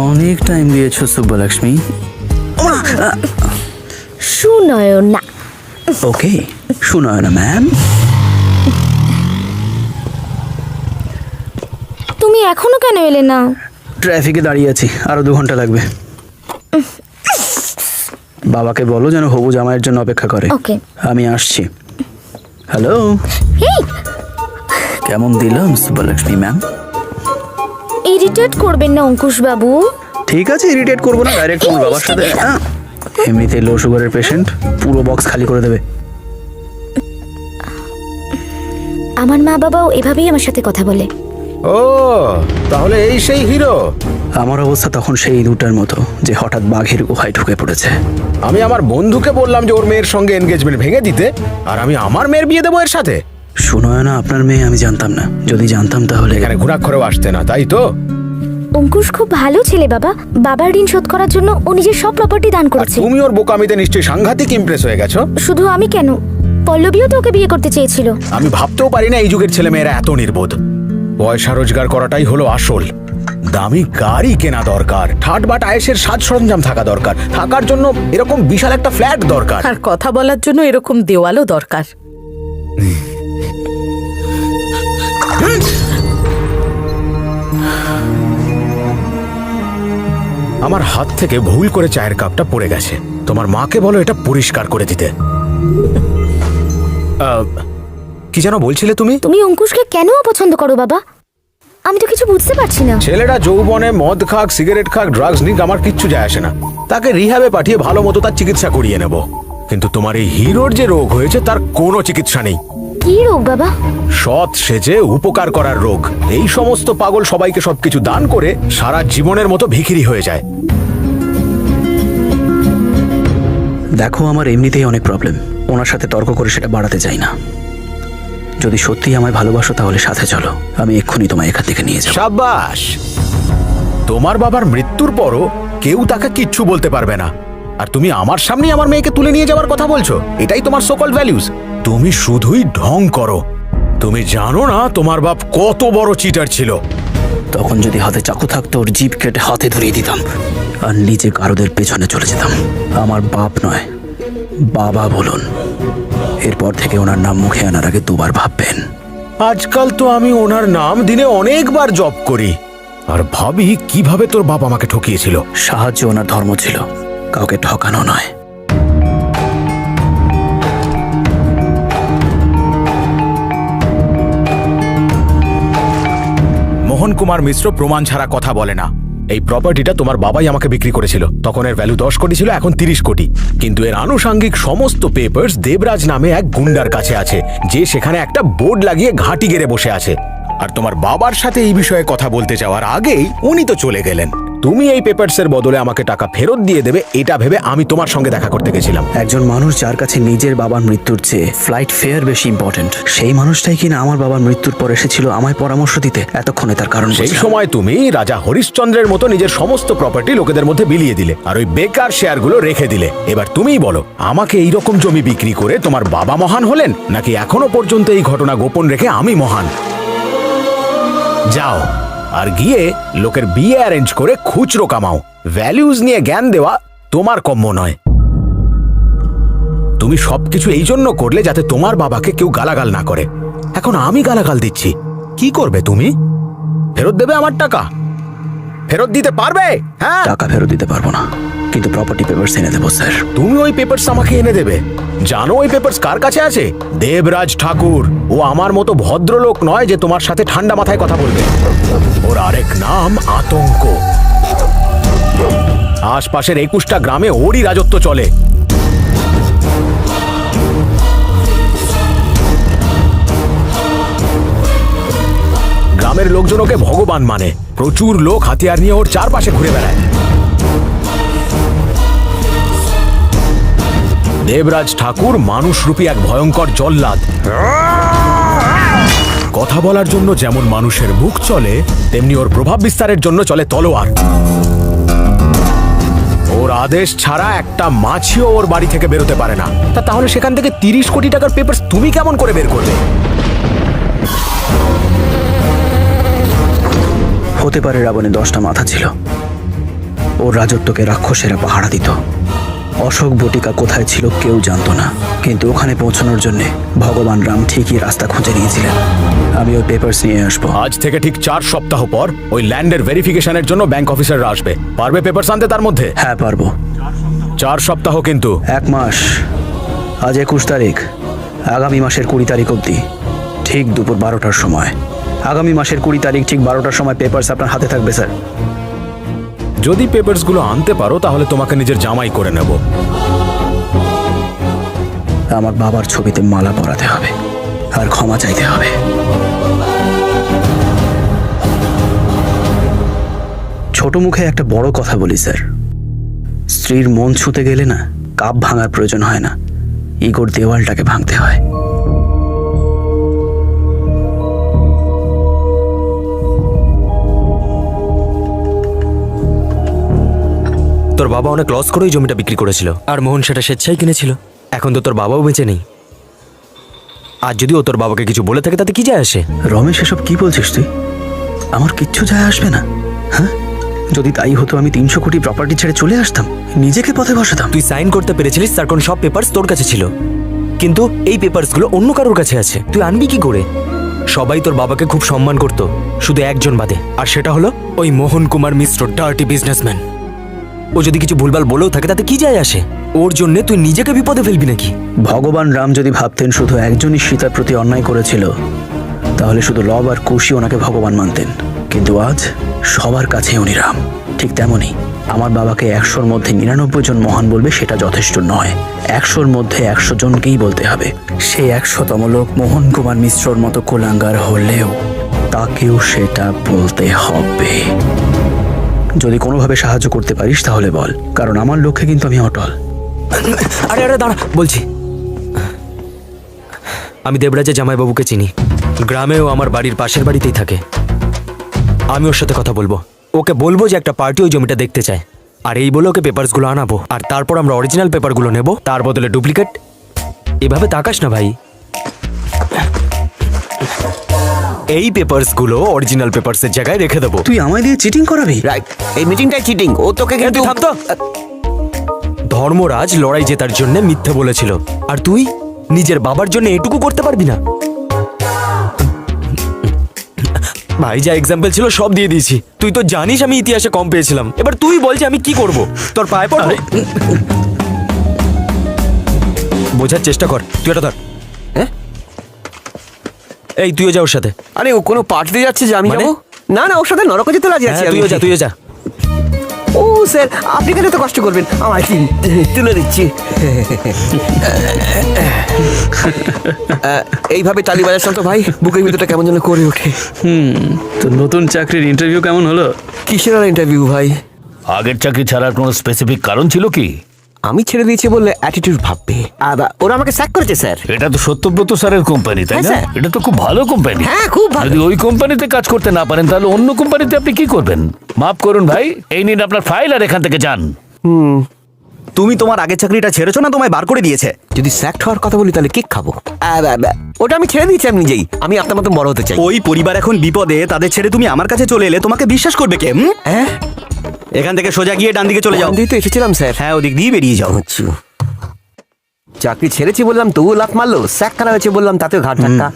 অনেক টাইম দিয়েছো সুব্বলক্ষ্মী। সুনয়ন না। ওকে শুনয় না ম্যাম। তুমি এখনো কেন এলে না? ট্রাফিকে দাঁড়িয়ে আছি, আরো 2 ঘন্টা লাগবে। বাবাকে বলো যেন হবু জামাইয়ের জন্য অপেক্ষা করে। ওকে। আমি আসছি। হ্যালো, এই কেমন দিলাম সুব্বলক্ষ্মী ম্যাম? ইরিটেট করবেন না অঙ্কুশ বাবু। ঠিক আছে, ইরিটেট করবো না, ডাইরেক্ট তোমার বাবার সাথে। এমনিতে লো সুগারের পেশেন্ট, পুরো বক্স খালি করে দেবে। আমার মা বাবাও এভাবেই আমার সাথে কথা বলে। ও তাহলে এই সেই হিরো। আমার অবস্থা তখন সেই দুটার মতো, যে হঠাৎ বাঘের গুহায় ঢুকে পড়েছে। আমি আমার বন্ধুকে বললাম যে ওর মেয়ের সঙ্গে এনগেজমেন্ট ভেঙে দিতে, আর আমি আমার মেয়ের বিয়ে দেবো এর সাথে। শুনোয় না, আপনার মেয়ে আমি জানতাম না। যদি জানতাম তাহলে এখানে ঘোরাঘুরেও আসতে না, তাই তো? অঙ্কুশ খুব ভালো ছেলে বাবা। বাবার ঋণ শোধ করার জন্য ও নিজের সব প্রপার্টি দান আর করেছে। তুমি ওর বোকামিতে নিশ্চয়ই সাংঘাতিক ইমপ্রেস হয়ে গেছো। শুধু আমি কেন, পল্লবীও তো ওকে বিয়ে করতে চেয়েছিল। আমি ভাবতেও পারি না এই যুগের ছেলে মেয়েরা এত নির্বোধ। পয়সা রোজগার করাটাই হলো আসল। দামি গাড়ি কেনা দরকার, ঠাটবাট আয়েসের সাজ সরঞ্জাম থাকা দরকার, থাকার জন্য এরকম বিশাল একটা ফ্ল্যাট দরকার, আর কথা বলার জন্য এরকম দেওয়ালও দরকার। আমার হাত থেকে ভুল করে চায়ের কাপটা পড়ে গেছে। তোমার মাকে বলো এটা পরিষ্কার করে দিতে। কি যেন বলছিলে তুমি? তুমি অঙ্কুশকে কেন অপছন্দ করো বাবা? আমি তো কিছু বুঝতে পারছি না। ছেলেরা যৌবনে মদ খাক, সিগারেট খাক, ড্রাগস নিক, আমার কিচ্ছু যায় আসে না। তাকে রিহ্যাবে পাঠিয়ে ভালো মতো তার চিকিৎসা করিয়ে নেব। কিন্তু তোমার এই হিরোর যে রোগ হয়েছে তার কোনো চিকিৎসা নেই। কি রোগ বাবা? সৎ সেজে উপকার করার রোগ। এই সমস্ত পাগল সবাইকে সবকিছু দান করে সারা জীবনের মতো ভিখিরি হয়ে যায়। দেখো, আমার এমনিতেই অনেক প্রবলেম। ওনার সাথে তর্ক করে সেটা বাড়াতে চাই না। যদি সত্যি আমায় ভালোবাসো তাহলে সাথে চলো, আমি এক্ষুনি তোমায় এখান থেকে নিয়ে যাব। সাবাস! তোমার বাবার মৃত্যুর পরও কেউ তাকে কিচ্ছু বলতে পারবে না, আর তুমি আমার সামনেই আমার মেয়েকে তুলে নিয়ে যাওয়ার কথা বলছো। এটাই তোমার সকল ভ্যালুস? তুমি শুধুই ঢং করো। তুমি জানো না তোমার বাপ কত বড় চিটার ছিল। তখন যদি হাতে চাকু থাকতো, ওর জিভ কেটে হাতে ধরিয়ে দিতাম আর নিজে কারোদের পেছনে চলে যেতাম। আমার বাপ নয়, বাবা বলুন। এরপর থেকে ওনার নাম মুখে আনার আগে 2 বার ভাববেন। আজকাল তো আমি ওনার নাম দিনে অনেকবার জপ করি, আর ভাবি কিভাবে তোর বাপ আমাকে ঠকিয়েছিল। সাহায্য ওনার ধর্ম ছিল, কাউকে ঠকানো নয়। মোহন কুমার মিশ্র প্রমাণ ছাড়া কথা বলে না। এই প্রপার্টিটা তোমার বাবাই আমাকে বিক্রি করেছিল। তখন এর ভ্যালু 10 কোটি ছিল, এখন 30 কোটি। কিন্তু এর আনুষঙ্গিক সমস্ত পেপারস দেবরাজ নামে এক গুন্ডার কাছে আছে, যে সেখানে একটা বোর্ড লাগিয়ে ঘাঁটি গেড়ে বসে আছে। আর তোমার বাবার সাথে এই বিষয়ে কথা বলতে যাওয়ার আগেই উনি তো চলে গেলেন। তুমি এই পেপারসের বদলে আমাকে টাকা ফেরত দিয়ে দেবে এটা ভেবে আমি তোমার সঙ্গে দেখা করতে গেছিলাম। একজন মানুষ যার কাছে নিজের বাবার মৃত্যুর চেয়ে ফ্লাইট ফেয়ার বেশি ইম্পর্টেন্ট, সেই মানুষটাই কিনা আমার বাবার মৃত্যুর পর এসেছিল আমায় পরামর্শ দিতে। এতক্ষণে তার কারণ সেই সময় তুমি রাজা হরিশ্চন্দ্রের মতো নিজের সমস্ত প্রপার্টি লোকেদের মধ্যে বিলিয়ে দিলে, আর ওই বেকার শেয়ারগুলো রেখে দিলে। এবার তুমিই বলো, আমাকে এইরকম জমি বিক্রি করে তোমার বাবা মহান হলেন, নাকি এখনো পর্যন্ত এই ঘটনা গোপন রেখে আমি মহান? যাও আর গিয়ে লোকের বিয়ে অ্যারেঞ্জ করে খুচরো কামাও। ভ্যালুজ নিয়ে জ্ঞান দেওয়া তোমার কম্য নয়। তুমি সবকিছু এই জন্য করলে যাতে তোমার বাবাকে কেউ গালাগাল না করে। এখন আমি গালাগাল দিচ্ছি, কি করবে তুমি? ফেরত দেবে আমার টাকা? ফেরত দিতে পারবে? হ্যাঁ, টাকা ফেরত দিতে পারবো না, কিন্তু প্রপার্টি পেপারস এনে দেবো স্যার। তুমি ওই পেপারস আমাকে এনে দেবে? জানো ওই পেপারস কার কাছে আছে? দেবরাজ ঠাকুর। ও আমার মতো ভদ্রলোক নয় যে তোমার সাথে ঠান্ডা মাথায় কথা বলবে। ওর আরেক নাম আতঙ্ক। আশপাশের 21টা গ্রামে ওরই রাজত্ব চলে। গ্রামের লোকজন ওকে ভগবান মানে। প্রচুর লোক হাতিয়ার নিয়ে ওর চারপাশে ঘুরে বেড়ায়। দেবরাজ ঠাকুর মানুষরূপী এক ভয়ঙ্কর জল্লাদ। কথা বলার জন্য যেমন মানুষের মুখ চলে, তেমনি ওর প্রভাব বিস্তারের জন্য চলে তলোয়ার। ওর আদেশ ছাড়া একটা মাছিও ওর বাড়ি থেকে বেরোতে পারে না। তাহলে সেখান থেকে 30 কোটি টাকার পেপার তুমি কেমন করে বের করবে? হতে পারে রাবণের 10টা মাথা ছিল, ওর রাজত্বকে রাক্ষসেরা পাহারা দিত। অশোক বটিকা কোথায় ছিল কেউ জানতো না, কিন্তু ওখানে পৌঁছানোর জন্য ভগবান রাম ঠিকই রাস্তা খুঁজে নিয়েছিলেন। আমি ওই পেপারস নিয়ে আসবো। আজ থেকে ঠিক 4 সপ্তাহ পর ওই ল্যান্ডের ভেরিফিকেশনের জন্য ব্যাংক অফিসাররা আসবে। পারবে পেপারস আনতে তার মধ্যে? হ্যাঁ পারবো। 4 সপ্তাহ কিন্তু 1 মাস। আজ 21 তারিখ, আগামী মাসের 20 তারিখ অবধি ঠিক দুপুর 12টার সময়। আগামী মাসের 20 তারিখ ঠিক 12টার সময় পেপারস আপনার হাতে থাকবে স্যার। যদি পেপারসগুলো আনতে পারো তাহলে তোমাকে নিজের জামাই করে নেব। আমার বাবার ছবিতে মালা পরাতে হবে আর ক্ষমা চাইতে হবে। ছোট মুখে একটা বড় কথা বলি স্যার, স্ত্রীর মন ছুঁতে গেলে না কাপ ভাঙার প্রয়োজন হয় না, ইগোর দেওয়ালটাকে ভাঙতে হয়। তোর বাবা অনেক লস করেই জমিটা বিক্রি করেছিল, আর মোহন সেটা স্বেচ্ছায় কিনেছিল। এখন তো তোর বাবাও বেঁচে নেই। আর যদি ও তোর বাবাকে কিছু বলে থাকে তাতে কি যায় আসে? রমেশ, এসব কি বলছিস তুই? আমার কিচ্ছু যায় আসবে না। হ্যাঁ, যদি তাই হতো আমি 300 কোটি প্রপার্টি ছেড়ে চলে আসতাম, নিজেকে পথে বসাতাম। তুই সাইন করতে পেরেছিলিস, তার কারণ সব পেপারস তোর কাছে ছিল, কিন্তু এই পেপারসগুলো অন্য কারোর কাছে আছে। তুই আনবি কি করে? সবাই তোর বাবাকে খুব সম্মান করতো, শুধু একজন বাদে, আর সেটা হলো ওই মোহন কুমার মিশ্র, ডার্টি বিজনেসম্যান। ও যদি কিছু ভুলভাল বলেও থাকে তাতে কি যায় আসে? ওর জন্য তুই নিজেকে বিপদে ফেলবি নাকি? ভগবান রাম যদি ভাবতেন শুধু একজনই সীতার প্রতি অন্যায় করেছিল, তাহলে শুধু লব আর কুশি ওনাকে ভগবান মানতেন। কিন্তু আজ সবার কাছে উনি রাম। ঠিক তেমনই আমার বাবাকে 100-র মধ্যে 99 জন মহান বলবে সেটা যথেষ্ট নয়। 100-র মধ্যে 100 জনকেই বলতে হবে। সেই 100তম লোক মোহন কুমার মিশ্রর মতো কুলাঙ্গার হলেও তাকেও সেটা বলতে হবে। যদি কোনোভাবে সাহায্য করতে পারিস তাহলে বল, কারণ আমার লক্ষ্যে কিন্তু আমি অটল। আরে আরে দাঁড়া, বলছি। আমি দেবরাজের জামাইবাবুকে চিনি, গ্রামেও আমার বাড়ির পাশের বাড়িতেই থাকে। আমি ওর সাথে কথা বলবো, ওকে বলবো যে একটা পার্টি ওই জমিটা দেখতে চায়, আর এই বলে ওকে পেপারসগুলো আনাবো, আর তারপর আমরা অরিজিনাল পেপারগুলো নেব, তার বদলে ডুপ্লিকেট। এভাবে তাকাস না ভাই, এই পেপারসগুলো অরিজিনাল পেপারসের জায়গায় রেখে দেবো। তুই আমায় দিয়ে চিটিং করাবি? রাইট, এই মিটিংটাই চিটিং। ও তোকে কিন্তু থামতো। ধর্মরাজ লড়াই জেতার জন্য মিথ্যে বলেছিল, আর তুই নিজের বাবার জন্য এটুকু করতে পারবি না? ভাই যা এক্সাম্পল ছিল সব দিয়ে দিয়েছি। তুই তো জানিস আমি ইতিহাসে কম পেয়েছিলাম, এবার তুই বল যে আমি কি করব? তোর পায়ে পড়। বোঝার চেষ্টা কর। তুই এটা ধর। হ্যাঁ, এই তুইও যা ওর সাথে। আরে ও কোনো পার্টিতে যাচ্ছে যে আমি মানে? যাবো? না না, ওর সাথে নরকে যেতে রাজি আছি। হ্যাঁ, তুইও যা, তুইও যা। ও স্যার, আপনি কেন এত কষ্ট করবেন? আমার তুলে দিচ্ছি। এইভাবে তালি বাজাচ্ছিলাম তো ভাই, বুকের ভিতরটা কেমন যেন করে ওঠে। তো নতুন চাকরির ইন্টারভিউ কেমন হলো? কিসের আর ইন্টারভিউ ভাই? আগের চাকরি ছাড়ার কোনো স্পেসিফিক কারণ ছিল কি? আমি ছেড়ে দিয়েছি বললে অ্যাটিটিউড ভাববে, আর ওরা আমাকে স্যাক করেছে স্যার। এটা তো সত্যব্রত স্যারের কোম্পানি, তাই হ্যাঁ, না? স্যার। এটা তো খুব ভালো কোম্পানি। হ্যাঁ, খুব ভালো। যদি ওই কোম্পানিতে কাজ করতে না পারেন তাহলে অন্য কোম্পানিতে আপনি কি করবেন? মাফ করুন ভাই, এই নিন আপনার ফাইল, আর এখান থেকে যান। তুমি তোমার আগের চাকরিটা ছেড়েছো না তোমায় বার করে দিয়েছে? যদি স্যাক হওয়ার কথা বলি তাহলে কেক খাবো। ওটা আমি ছেড়ে দিয়েছি আমি নিজেই। আমি আপনার মতো বড় হতে চাই। ওই পরিবার এখন বিপদে, তাদের ছেড়ে তুমি আমার কাছে চলে এলে তোমাকে বিশ্বাস করবে কে? হ্যাঁ, এখান থেকে সোজা গিয়ে ডান দিকে চলে যাও। দিয়ে তো এসেছিলাম স্যার। হ্যাঁ, ওদিক দিয়ে বেরিয়ে যাও। চাকরি ছেড়েছি বললাম তবুও লাত মারলো, স্যাক খারাপ হয়েছে বললাম তাতেও ঘাট ধাক্কা।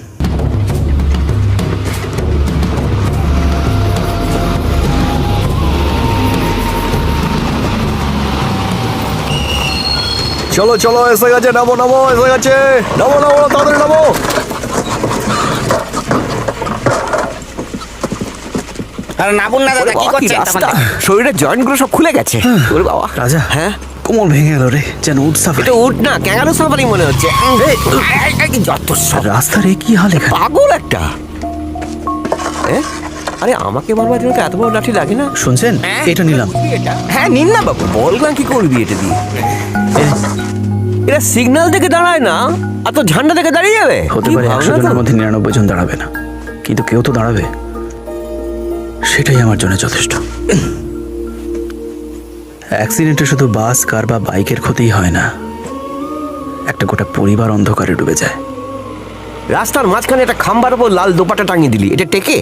চলো চলো, এসে গেছে, নামো নামো, এসে গেছে, নামো নামো, তাড়াতাড়ি নামো। আরে নাবুন না দাদা, কি বাবা, কি করছেন রাস্তা! শরীরের জয়েন্ট গুলো সব খুলে গেছে। ওরে বাবা। রাজা হ্যাঁ, কোমর ভেঙে গেল রে, যেন উঠ সাফারি। এটা উঠ না, ক্যাঙ্গারু সাফারি মনে হচ্ছে। যত সব রাস্তার এ কি হাল এখানে? পাগল একটা। এ? আরে আমাকে বারবার জন্য এত বড় লাঠি লাগে না। শুনছেন, এটা নিলাম। হ্যাঁ নিন না বাবু, বললাম কি করবি এটা দিয়ে? এরা সিগন্যাল দেখে দাঁড়ায় না, আর তো ঝান্ডা দেখে দাঁড়িয়ে যাবে। হতে কি পারে ভাবনা 100 জনের তোর? মধ্যে 99 জন দাঁড়াবে না, কিন্তু কেউ তো দাঁড়াবে, সেটাই আমার জন্য যথেষ্ট। অ্যাক্সিডেন্টে শুধু বাস, কার বা বাইকের ক্ষতিই হয় না, একটা গোটা পরিবার অন্ধকারে ডুবে যায়। রাস্তার মাঝখানে একটা খাম্বার উপর লাল দোপাটা টাঙিয়ে দিলি, এটা টেকে?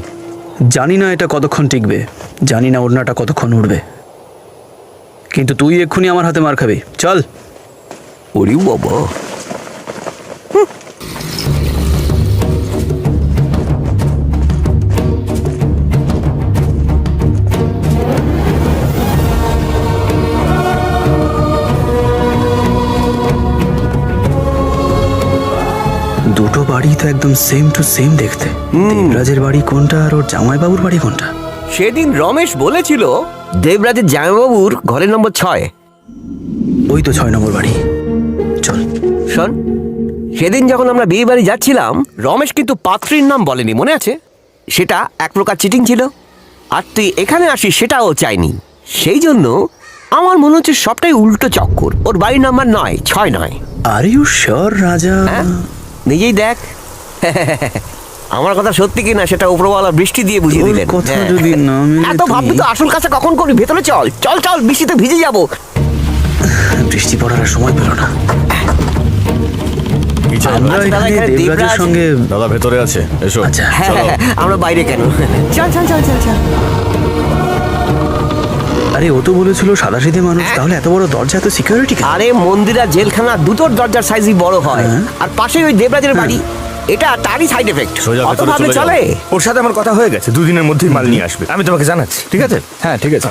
জানি না এটা কতক্ষণ টিকবে, জানি না ওড়নাটা কতক্ষণ উঠবে, কিন্তু তুই এক্ষুনি আমার হাতে মার খাবি। চল। ওরে বাবা, দুটো বাড়ি তো একদম সেম টু সেম দেখতে। দেবরাজের বাড়ি কোনটা আর ওর জামাইবাবুর বাড়ি কোনটা? সেদিন রমেশ বলেছিল দেবরাজের জামাইবাবুর ঘরের নম্বর 6। ওই তো 6 নম্বর বাড়ি। চল। শোন, সেদিন যখন আমরা বিয়ে বাড়ি যাচ্ছিলাম, রমেশ কিন্তু পাত্রীর নাম বলেনি, মনে আছে? সেটা এক প্রকার চিটিং ছিল। আর তুই এখানে আসিস সেটাও চাইনি। সেই জন্য আমার মনে হচ্ছে সবটাই উল্টো চক্কর। ওর বাড়ির নাম্বার 9, 6 নয়। আর ইউ শিওর রাজা? হ্যাঁ, নিজেই দেখ। আমার কথা সত্যি কিনা সেটা উপরওয়ালা বৃষ্টি দিয়ে বুঝিয়ে তোর দিলেন। কথা হ্যাঁ। যদি না মেনে এত ভাববি তো আসল কাছে কখন করবি? ভেতরে চল চল চল, বৃষ্টিতে ভিজে যাবো। বৃষ্টি পড়ার আর সময় পেল না। আমরা আচ্ছা, দাদা, এখানে এখানে দেবরাজের দেবরাজ- সঙ্গে। দাদা ভেতরে আছে, এসো। আচ্ছা। হ্যাঁ হ্যাঁ, হ্যাঁ, আমরা বাইরে কেন? চল চল চল চল চল। আরে ও তো বলেছিল সাদাসিধে মানুষ, তাহলে এত বড় দরজা, এত সিকিউরিটি কেন? আরে মন্দির আর জেলখানা দুটোর দরজার সাইজই বড় হয়। হ্যাঁ। আর পাশেই ওই দেবরাজের বাড়ি, এটা তারই সাইড এফেক্ট। সোজা অত ভেতরে ভাবলে চলে যাও। চলে? ওর সাথে আমার কথা হয়ে গেছে, 2 দিনের মধ্যেই মাল নিয়ে আসবে। আমি তোমাকে জানাচ্ছি, ঠিক আছে? হ্যাঁ ঠিক আছে।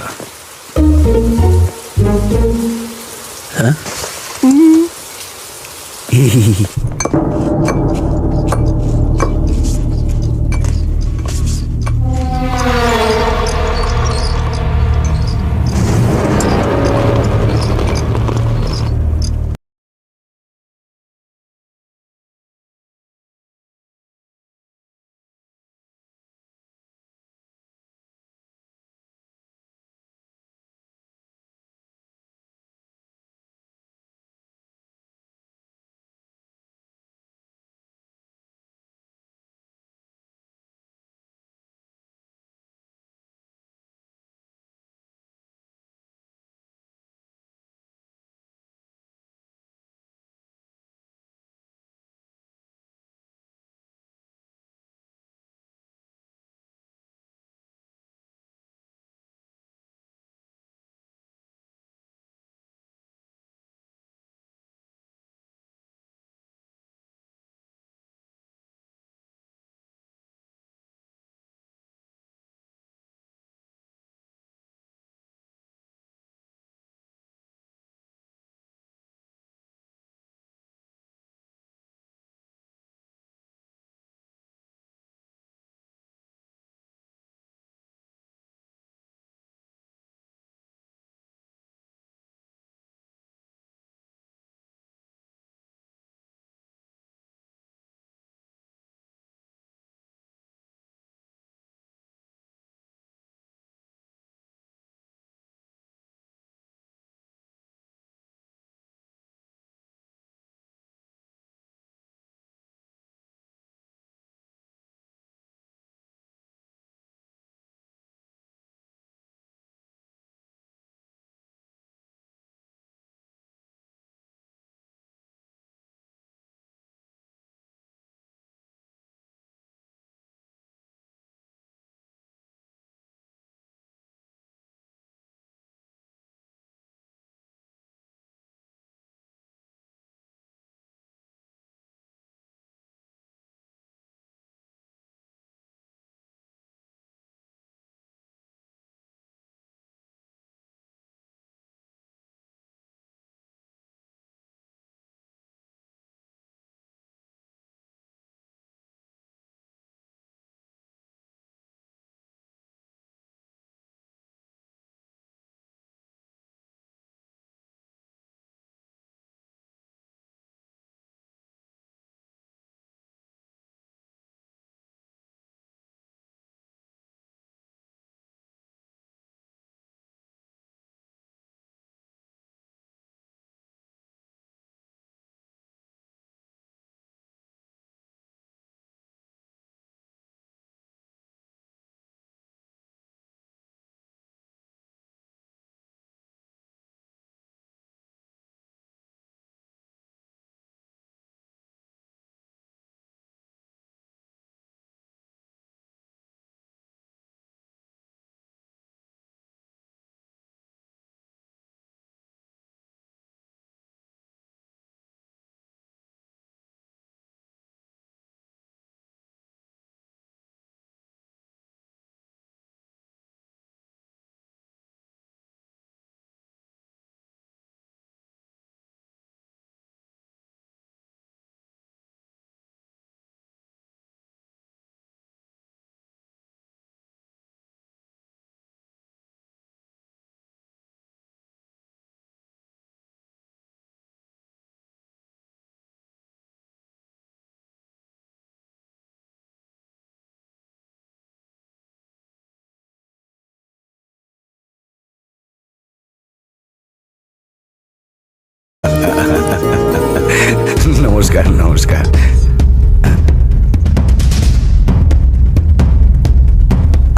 নমস্কার নমস্কার।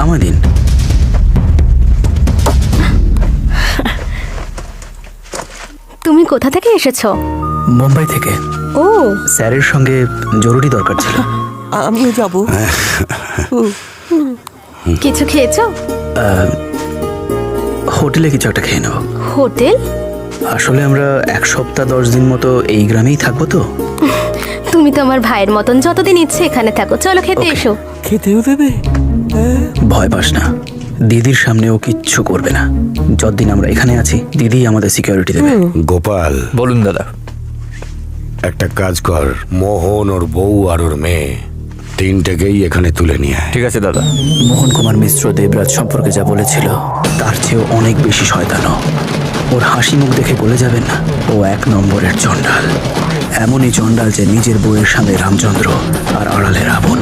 আমাদিন তুমি কোথা থেকে এসেছো? মুম্বাই থেকে। ও স্যারের সঙ্গে জরুরি দরকার ছিল। আমিও যাব। কিছু খেয়েছো? হোটেলে কিছু একটা খেয়ে নেব। হোটেল? আসলে আমরা 1 সপ্তাহ 10 দিন মতো এই গ্রামেই থাকবো তো। তুমি তো আমার ভাইয়ের মতন, যতদিন ইচ্ছে এখানে থাকো। চলো খেতে এসো। খেতেও দেবে? ভয় পাস না, দিদির সামনে ও কিচ্ছু করবে না। যতদিন আমরা এখানে আছি দিদি আমাদের সিকিউরিটি দেবে। গোপাল, বলুন দাদা। একটা কাজ কর, মোহন, ওর বউ আর ওর মেয়ে তিনটেকেই এখানে তুলে নিয়ে আয়। ঠিক আছে দাদা। মোহন কুমার মিশ্র দেবরাজ সম্পর্কে যা বলেছিল তার চেয়েও অনেক বেশি শয়তানো। ওর হাসি মুখ দেখে বলে যাবেন না ও 1 নম্বরের চণ্ডাল। এমনই চণ্ডাল যে নিজের বউয়ের সামনে রামচন্দ্র আর আড়ালে রাবণ।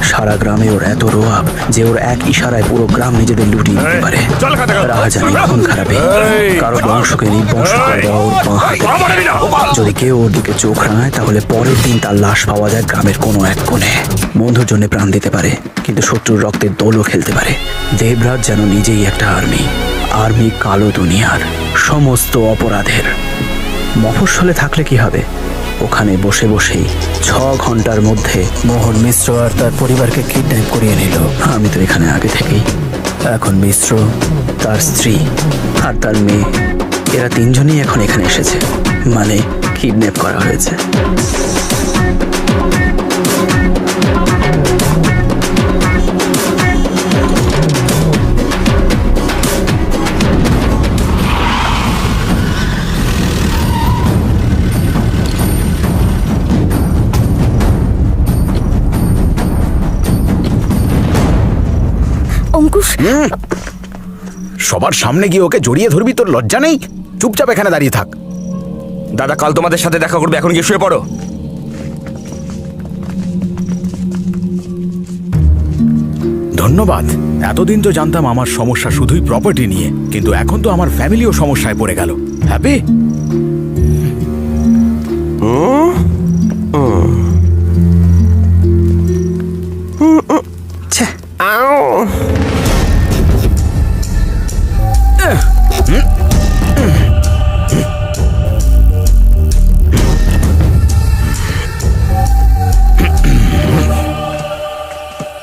সারা গ্রামে ওর এত রোয়াব যে ওর এক ইশারায় পুরো গ্রাম নিজেদের লুটিয়ে নিতে পারে। রাজানি খুন খারাপে কারো বংশকে নির্বংশ করে দেওয়া ওর বাঁ হাতে। যদি কেউ ওর দিকে চোখ রাঙায় তাহলে পরের দিন তার লাশ পাওয়া যায় গ্রামের কোনো এক কোণে। বন্ধুর জন্য প্রাণ দিতে পারে কিন্তু শত্রুর রক্তের দোলও খেলতে পারে। দেবরাজ যেন নিজেই একটা আর্মি কালো দুনিয়ার সমস্ত অপরাধের। মফস্বলে থাকলে কি হবে, ওখানে বসে বসেই 6 ঘন্টার মধ্যে মোহন মিশ্র আর তার পরিবারকে কিডন্যাপ করিয়ে নিল। আমি তো এখানে আগে থেকেই। এখন মিশ্র, তার স্ত্রী আর তার মেয়ে, এরা 3 জনই এখন এখানে এসেছে, মানে কিডন্যাপ করা হয়েছে। অঙ্কুশ, সবার সামনে গিয়ে ওকে জড়িয়ে ধরবি? তোর লজ্জা নেই? চুপচাপ এখানে দাঁড়িয়ে থাক। দাদা কাল তোমাদের সাথে দেখা করবে, এখন গিয়ে শুয়ে পড়ো। ধন্যবাদ। এতদিন তো জানতাম আমার সমস্যা শুধুই প্রপার্টি নিয়ে, কিন্তু এখন তো আমার ফ্যামিলিও সমস্যায় পড়ে গেল। হ্যাপি?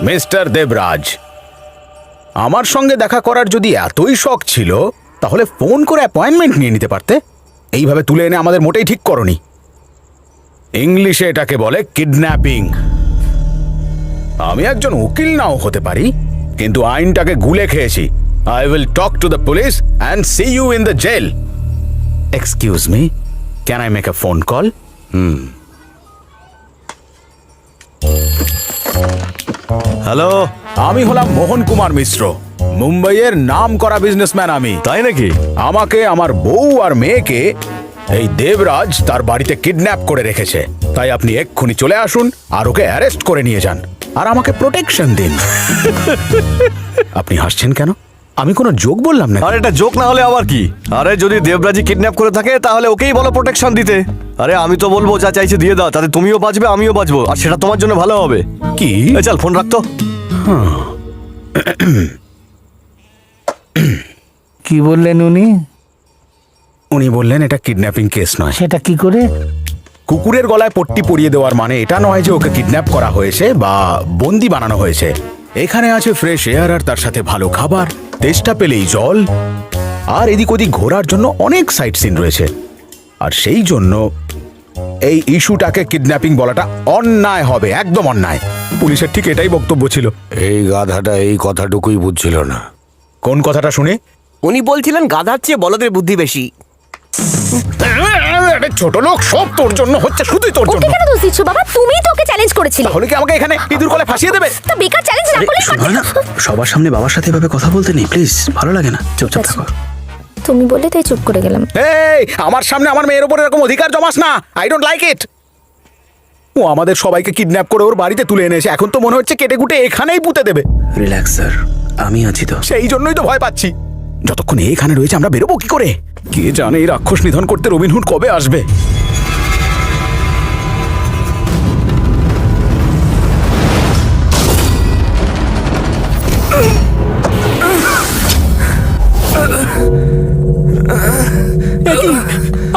মিস্টার দেবরাজ, আমার সঙ্গে দেখা করার যদি এতই শখ ছিল তাহলে ফোন করে অ্যাপয়েন্টমেন্ট নিয়ে নিতে পারতে। এইভাবে তুলে এনে আমাদের মোটেই ঠিক করনি। ইংলিশে এটাকে বলে কিডন্যাপিং। আমি একজন উকিল নাও হতে পারি, কিন্তু আইনটাকে গুলে খেয়েছি। I will talk to the police and see you in the jail. Excuse me, can I make a phone call? Hello, আমি হলাম মোহন কুমার মিশ্র, মুম্বাইয়ের নাম করা বিজনেসম্যান আমি। তাই নাকি? আমাকে, আমার বউ আর মেয়েকে এই দেবরাজ তার বাড়িতে কিডন্যাপ করে রেখেছে। তাই আপনি এক্ষুনি চলে আসুন আর ওকে অ্যারেস্ট করে নিয়ে যান আর আমাকে প্রোটেকশন দিন। আপনি হাসছেন কেন? আমি কোনো জোক বললাম না। আরে এটা জোক না হলে আবার কি? আরে যদি দেবরাজি কিডন্যাপ করে থাকে তাহলে ওকেই বলো প্রোটেকশন দিতে। আরে আমি তো বলবো যা চাইছে দিয়ে দাও, তাতে তুমিও বাঁচবে আমিও বাঁচবো, আর সেটা তোমার জন্য ভালো হবে। কি? চল ফোন রাখতো। কি বললেন উনি? উনি বললেন এটা কিডন্যাপিং কেস নয়। সেটা কি করে? কুকুরের গলায় পট্টি পরিয়ে দেওয়ার মানে এটা নয় যে ওকে কিডন্যাপ করা হয়েছে বা বন্দি বানানো হয়েছে। এখানে আছে ফ্রেশ এয়ার আর তার সাথে ভালো খাবার, তেষ্টা পেলেই জল, আর এদিক ওদিক ঘোরার জন্য অনেক সাইট সিন রয়েছে। আর সেই জন্য এই ইস্যুটাকে কিডন্যাপিং বলাটা অন্যায় হবে, একদম অন্যায়। পুলিশের ঠিক এটাই বক্তব্য ছিল। এই গাধাটা এই কথাটুকুই বুঝছিল না। কোন কথাটা শুনে? উনি বলছিলেন গাধার চেয়ে বলদের বুদ্ধি বেশি। ছোট লোক, সব তোর জন্য হচ্ছে, শুধুই তোর জন্য। ওকে কেন দোষ দিচ্ছ বাবা? তুমিই তো ওকে চ্যালেঞ্জ করেছিলে। তাহলে কি আমাকে এখানে ইঁদুর কলে ফাঁসিয়ে দেবে? তো বেকার চ্যালেঞ্জ না করলে শোনো না, সবার সামনে বাবার সাথে এভাবে কথা বলতে নেই প্লিজ, ভালো লাগে না, চুপচাপ থাকো। তুমি বললে তাই চুপ করে গেলাম। এই, আমার সামনে আমার মেয়ের উপর এরকম অধিকার জমাস না। I don't like it. ও আমাদের সবাইকে কিডন্যাপ করে ওর বাড়িতে তুলে এনেছে, এখন তো মনে হচ্ছে কেটে কুটে এখানেই পুঁতে দেবে। রিল্যাক্স স্যার, আমি আছি তো। সেই জন্যই তো ভয় পাচ্ছি। যতক্ষণ এখানে রয়েছে আমরা বেরোবো কি করে? কে জানে এই রাক্ষস নিধন করতে রবিনহুড কবে আসবে।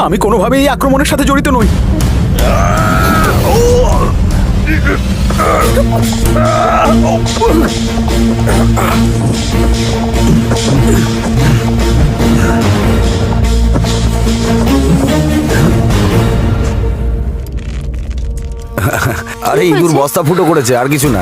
আমি কোনোভাবেই এই আক্রমণের সাথে জড়িত নই। আরে ইঁদুর বস্তা ফুটো করেছে, আর কিছু না।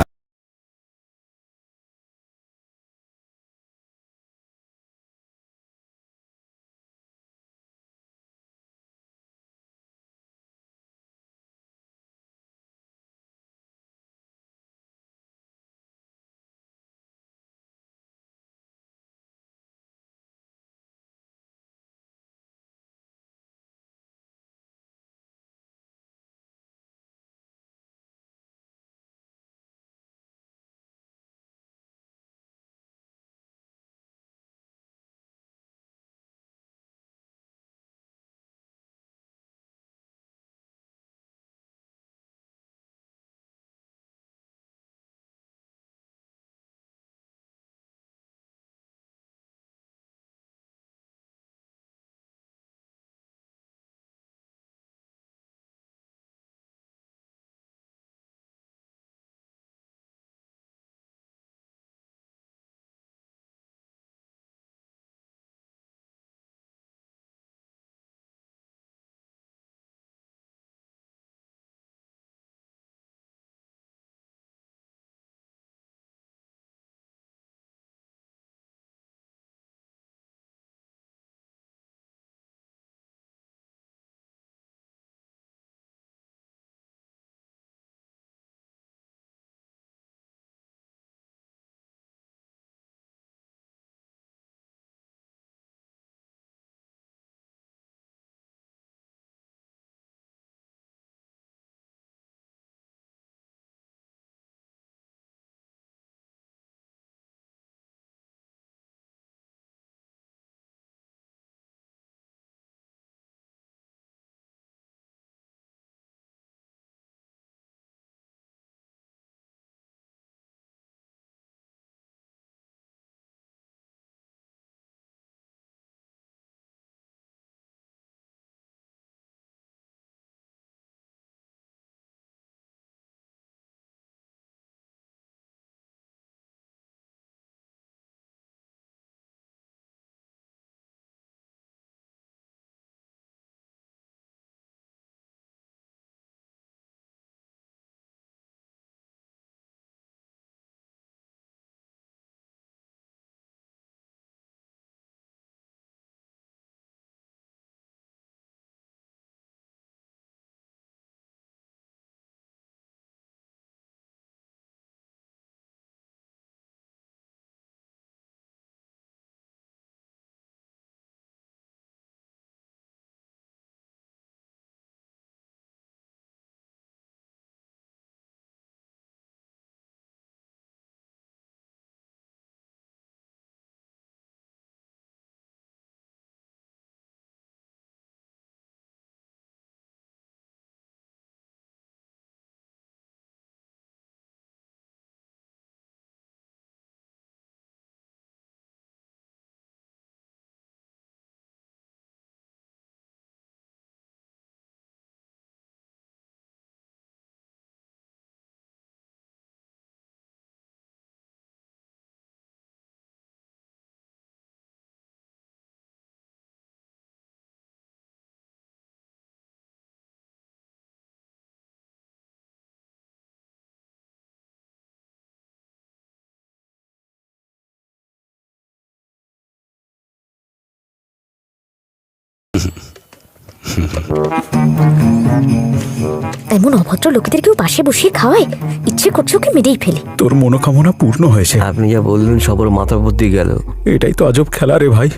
এমন অভদ্র লোকেদের কেউ পাশে বসিয়ে খাওয়ায়? ইচ্ছে করছে ওকে মেরেই ফেলে। তোর মনোকামনা পূর্ণ হয়েছে। আপনি যা বললেন সবর মাথা বুদ্ধি গেল। এটাই তো আজব খেলা রে ভাই।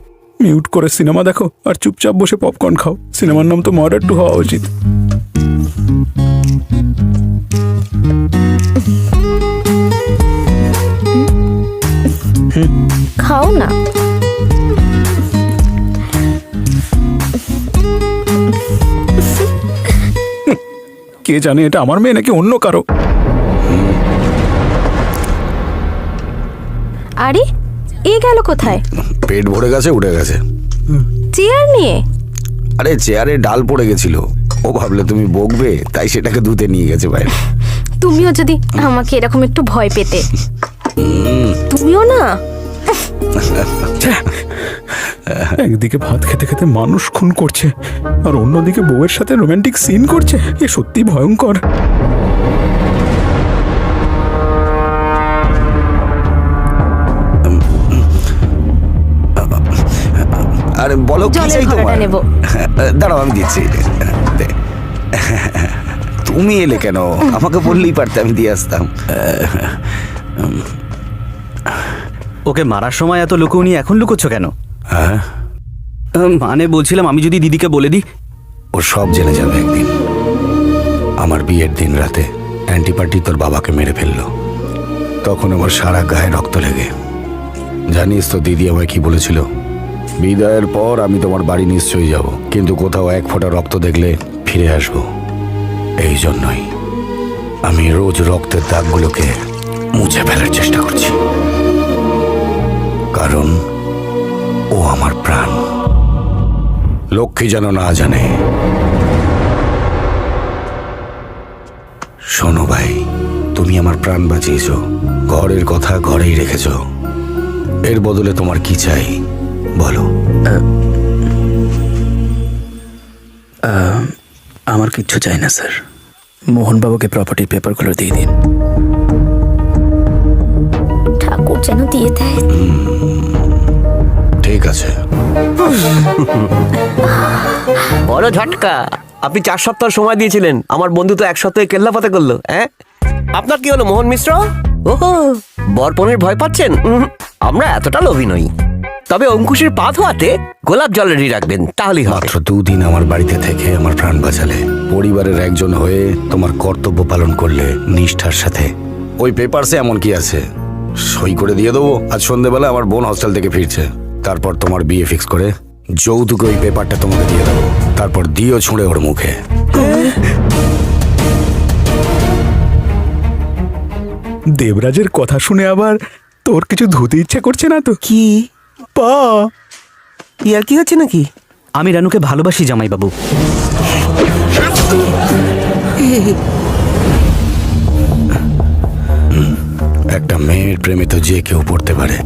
মিউট করে সিনেমা দেখো আর চুপচাপ বসে পপকর্ন খাও। সিনেমার নাম তো মার্ডার 2 হওয়া উচিত। খাও না। কে জানে এটা আমার মেয়ে নাকি অন্য কারো। আরে এ গেল কোথায়? পেট ভরে গেছে, উঠে গেছে। চেয়ার নিয়ে? আরে চেয়ারে ডাল পড়ে গেছিল, ও ভাবলে তুমি বকবে তাই সেটাকে ধুতে নিয়ে গেছে বাইরে। তুমিও যদি আমাকে এরকম একটু ভয় পেতে। তুমিও না। একদিকে ভাত খেতে খেতে মানুষ খুন করছে আর অন্যদিকে বউয়ের সাথে রোমান্টিক সিন করছে, এ সত্যি ভয়ঙ্কর। আরে বলো কি জলের চাই ঘড়াটা তোমার? নেব। দাঁড়াও আমি দিচ্ছি। দে। তুমি এলে কেন? আমাকে বললেই পারতে, আমি দিয়ে আসতাম। ওকে মারার সময় এত লুকোনি, এখন লুকোচ্ছ কেন? হ্যাঁ, মানে বলছিলাম আমি যদি দিদিকে বলে দিই। ও সব জেনে যাবে একদিন। আমার বিয়ের দিন রাতে অ্যান্টিপার্টি তোর বাবাকে মেরে ফেললো, তখন আমার সারা গায়ে রক্ত লেগে। জানিস তো দিদি আমায় কি বলেছিল? বিদায়ের পর আমি তোমার বাড়ি নিশ্চয়ই যাব, কিন্তু কোথাও এক ফোঁটা রক্ত দেখলে ফিরে আসবো। এই জন্যই আমি রোজ রক্তের দাগগুলোকে মুছে ফেলার চেষ্টা করছি, কারণ ও আমার প্রাণ। লক্ষ্মী যেন না জানে। শোনো ভাই, তুমি আমার প্রাণ বাঁচিয়েছ, ঘরের কথা ঘরেই রেখেছ। এর বদলে তোমার কি চাই বলো? আমার কিচ্ছু চাই না স্যার, মোহনবাবুকে প্রপার্টির পেপারগুলো দিয়ে দিন। ঠাকুর যেন দিয়ে দেয়। ঠিক আছে। বড় ঝটকা। আপনি 4 সপ্তাহ সময় দিয়েছিলেন, আমার বন্ধু তো 1 সপ্তাহে কেল্লাফাতে করলো। হ্যাঁ, আপনার কি হলো মোহন মিশ্র? ওহো, বরপনের ভয় পাচ্ছেন? আমরা এতটা লোভী নই। তবে অঙ্কুশের পা ধোয়াতে গোলাপ জল রেডি রাখবেন, তাহলেই হবে। মাত্র 2 দিন আমার বাড়িতে থেকে আমার প্রাণ বাঁচালে, পরিবারের একজন হয়ে তোমার কর্তব্য পালন করলে নিষ্ঠার সাথে। ওই পেপারসে এমন কি আছে? সই করে দিয়ে দেবো। আজ সন্ধ্যেবেলা আমার বোন হস্টেল থেকে ফিরছে, তারপর তোমার বিয়ে ফিক্স করে যৌতুকে ওই পেপারটা তোমাকে দিয়ে দেবো, তারপর দিও ছুঁড়ে ওর মুখে। দেবরাজের কথা শুনে আবার তোর কিছু ধুতে ইচ্ছা করছে না তো? কি পা ইয়ার কি হচ্ছে নাকি? আমি রানুকে ভালোবাসি জামাইবাবু। একটা মেয়ের প্রেমে তো যে কেউ পড়তে পারে।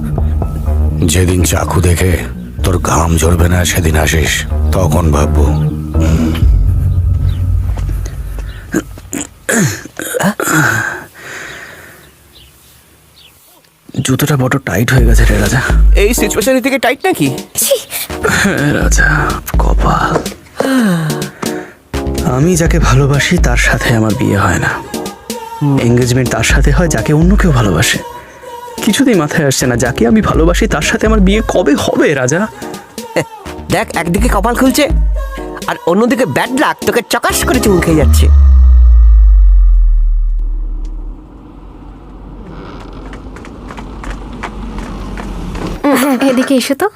যেদিন চাকু দেখে তোর ঘাম ঝরবে না সেদিন আসিস, তখন ভাববো। জুতোটা বড় টাইট হয়ে গেছে রে রাজা। এই সিচুয়েশন থেকে টাইট নাকি? রাজা কপাল, আমি যাকে ভালোবাসি তার সাথে আমার বিয়ে হয় না। এঙ্গেজমেন্ট তার সাথে হয় যাকে অন্য কেউ ভালোবাসে। কিছুতেই মাথায় আসছে না, যাকে আমি ভালোবাসি তার সাথে আমার বিয়ে কবে হবে রাজা? দেখ, একদিকে কপাল খুলছে আর অন্যদিকে ব্যাড লাক তোকে চকাশ করে চুমু খেয়ে যাচ্ছে। এদিকে এসো তো।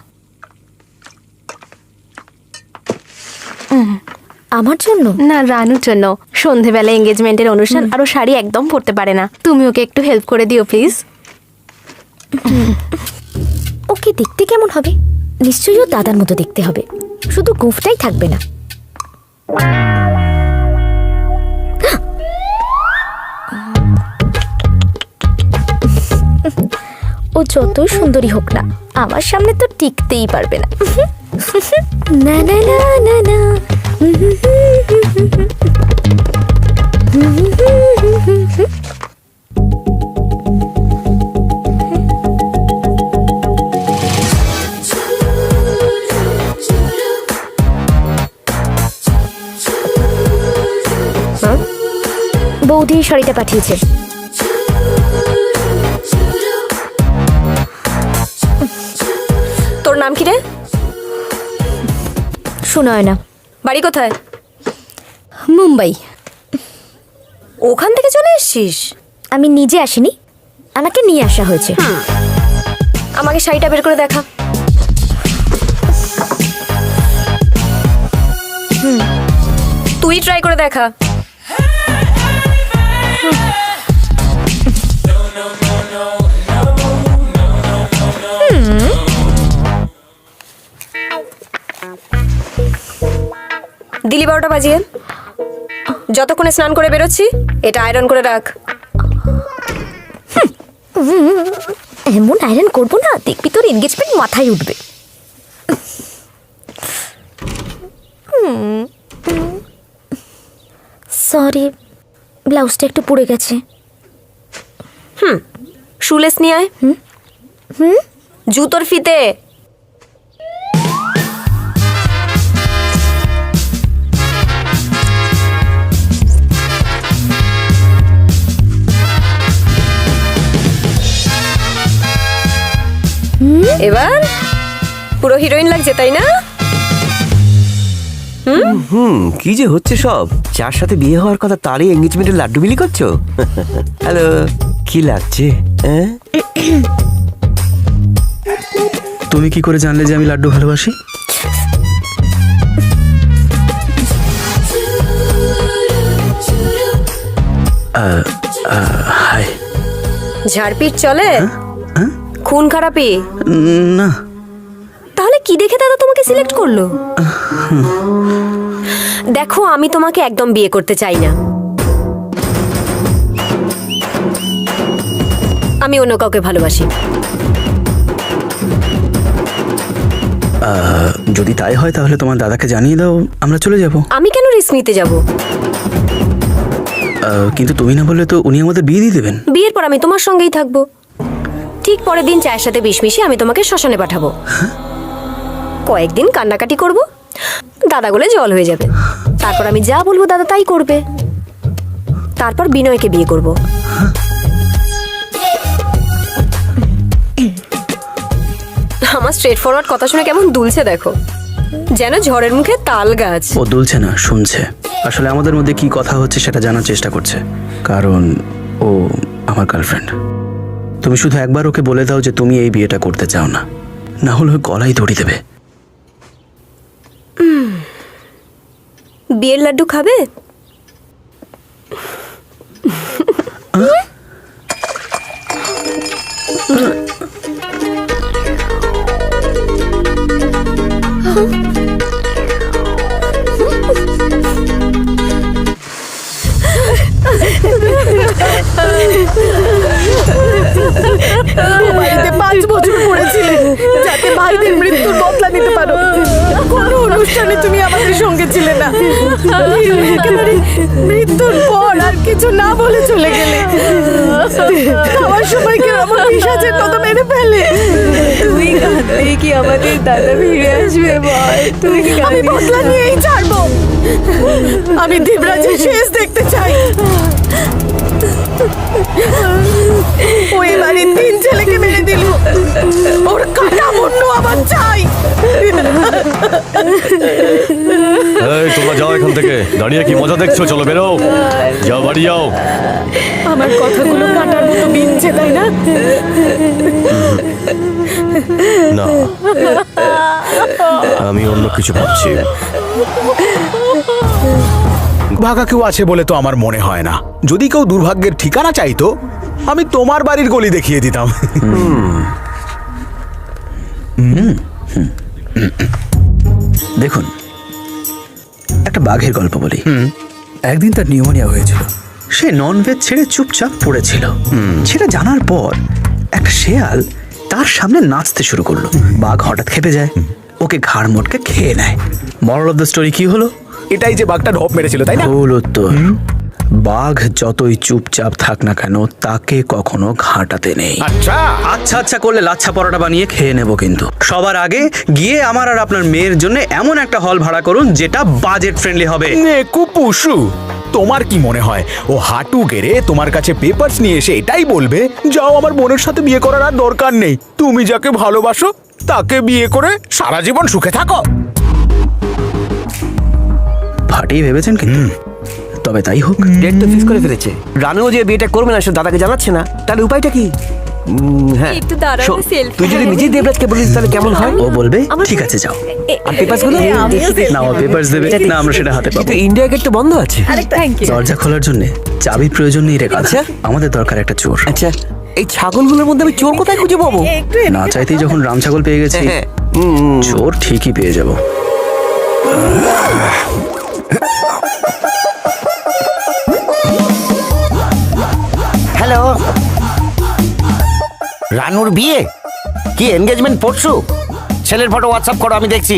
আমার জন্য না, রানুর জন্য। সন্ধেবেলা এঙ্গেজমেন্টের অনুষ্ঠান, আরো শাড়ি একদম পরতে পারে না। তুমি ওকে একটু হেল্প করে দিও প্লিজ। ওকে দেখতে কেমন হবে? নিশ্চয়ই ও দাদার মতো দেখতে হবে, শুধু গোফটাই থাকবে না। ও যতই সুন্দরী হোক না, আমার সামনে তো টিকতেই পারবে না। না না না না না। বৌদি শাড়িটা পাঠিয়েছে। তোর নাম কি রে? শোনায় না। বাড়ি কোথায়? মুম্বাই। ওখান থেকে চলে এসছিস? আমি নিজে আসিনি, আমাকে নিয়ে আসা হয়েছে। আমাকে শাড়িটা বের করে দেখা। তুই ট্রাই করে দেখা। দিলি 12টা বাজিয়ে। যতক্ষণে স্নান করে বেরোচ্ছি এটা আয়রন করে রাখ। এমন আয়রন করবো না, দেখবি তোর এনগেজমেন্ট মাথায় উঠবে। সরি, ব্লাউজটা একটু পড়ে গেছে। শুলেস নিয়ে আয়। জুতোর ফিতে। এবার পুরো হিরোইন লাগছে, তাই না? কি যে হচ্ছে সব, যার সাথে বিয়ে হওয়ার কথা তারই এঙ্গেজমেন্টের লাড্ডু বিলি করছো। হ্যালো, কি লাগছে? তুমি কি করে জানলে যে আমি লাড্ডু ভালোবাসি? হাই। ঝাড়পিট চলে? খুন খারাপি? না। তাহলে কি দেখে দাদা তোমাকে সিলেক্ট করলো? দেখো, আমি তোমাকে একদম বিয়ে করতে চাই না। আমি অন্য কাউকে ভালোবাসি। যদি তাই হয় তাহলে তোমার দাদাকে জানিয়ে দাও, আমরা চলে যাব। আমি কেন রিস্ক নিতে যাব? কিন্তু তুমি না বললে তো উনি আমাদের বিয়ে দিয়ে দেবেন। বিয়ের পর আমি তোমার সঙ্গেই থাকবো। ঠিক পরের দিন চায়ের সাথে বিষ মিশিয়ে আমি তোমাকে শ্মশানে পাঠাবো। কয়েকদিন কান্নাকাটি করব, দাদা গলে জল হয়ে যাবে। তারপর আমি যা বলবো দাদা তাই করবে। তারপর বিনয়কে বিয়ে করব। আমার স্ট্রেট ফরওয়ার্ড কথা শুনে কেমন দুলছে দেখো, যেন ঝড়ের মুখে তাল গাছ। ও দুলছে না, শুনছে। আসলে আমাদের মধ্যে কি কথা হচ্ছে সেটা জানার চেষ্টা করছে, কারণ ও আমার গার্লফ্রেন্ড। তুমি শুধু একবার ওকে বলে দাও যে তুমি এই বিয়েটা করতে চাও না, না হলে ওই গলায় দড়ি দেবে। বিয়ের লাড্ডু খাবে? বাড়িতে 5 বছর পড়েছিলে যাতে ভাইদের মৃত্যুর বদলা নিতে পারো। কোনো অনুষ্ঠানে তুমি আমাদের সঙ্গে ছিলে না। একেবারে মৃত্যুর পর আর কিছু না বলে চলে গেলে। খাওয়ার সময় কেউ আমার পিশাচের মতো মেরে ফেলে। তুই কাঁদলে কি আমাদের দাদা ফিরে আসবে বল? তুই আমি বদলা নিয়েই ছাড়বো। আমি দেবরাজের শেষ দেখতে চাই। ওই বাড়ির 3 ছেলেকে মেরে দিল, ওর কাটা মুন্ড আমার চাই। এই তোমরা যাও এখান থেকে, দাঁড়িয়ে কি মজা দেখছো? চলো বেরো, যাও বাড়ি যাও। আমার কথাগুলো কাটার মতো বিনছে, তাই না? না, আমি অন্য কিছু ভাবছি। ভাগা কেউ আছে বলে তো আমার মনে হয় না। যদি কেউ দুর্ভাগ্যের ঠিকানা চাইতো, আমি তোমার বাড়ির গলি দেখিয়ে দিতাম। দেখুন, একটা বাঘের গল্প বলি। একদিন তার নিউমোনিয়া হয়েছিল। সে ননভেজ ছেড়ে চুপচাপ পড়েছিল। সেটা জানার পর একটা শেয়াল তার সামনে নাচতে শুরু করলো। বাঘ হঠাৎ খেপে যায়, ওকে ঘাড় মোটকে খেয়ে নেয়। মরাল অফ দ্য স্টোরি কি হলো? এটাই যে বাঘটা ঢপ মেরেছিল, তাই না? ভুল উত্তর। বাঘ যতই চুপচাপ থাক না কেন, তাকে কখনো ঘাঁটাতে নেই। আচ্ছা আচ্ছা আচ্ছা করলে লাচ্ছা পরোটা বানিয়ে খেয়ে নেব, কিন্তু সবার আগে গিয়ে আমার আর আপনার মেয়ের জন্য এমন একটা হল ভাড়া করুন যেটা বাজেট ফ্রেন্ডলি হবে। কুপুসু, তোমার কি মনে হয় ও হাঁটু গেড়ে তোমার কাছে পেপারস নিয়ে এসে এটাই বলবে, যাও আমার বোনের সাথে বিয়ে করার আর দরকার নেই, তুমি যাকে ভালোবাসো তাকে বিয়ে করে সারা জীবন সুখে থাকো? ফাটিয়ে ভেবেছেন কিন্তু। তবে তাই হোক। ডেট তো ফিক্স করে ফেলেছে। রানুও যে বিয়েটা করবে না সে দাদাকে জানাচ্ছে না, তাহলে উপায়টা কি? হ্যাঁ, একটু দাঁড়াও, শোন, selfie তুই যদি নেব। নিজেই দেবরাজকে বলিস তাহলে কেমন হয়? ও বলবে ঠিক আছে যাও। আর পেপারসগুলো? না, ও পেপারস দেবে না, আমরা সেটা হাতে পাবো। কিন্তু ইন্ডিয়া গেট তো বন্ধ আছে। দরজা খোলার জন্য চাবির প্রয়োজন নেই রে কাজ। আচ্ছা। আমাদের দরকার একটা চোর। আচ্ছা, এই ছাগলগুলোর মধ্যে আমি চোর কোথায় খুঁজে পাবো? না চাইতেই যখন রাম ছাগল পেয়ে গেছি, হ্যাঁ, চোর ঠিকই পেয়ে যাব। হ্যালো, রানুর বিয়ে? কি এনগেজমেন্ট পড়ছু? ছেলের ফটো হোয়াটসঅ্যাপ করো, আমি দেখছি।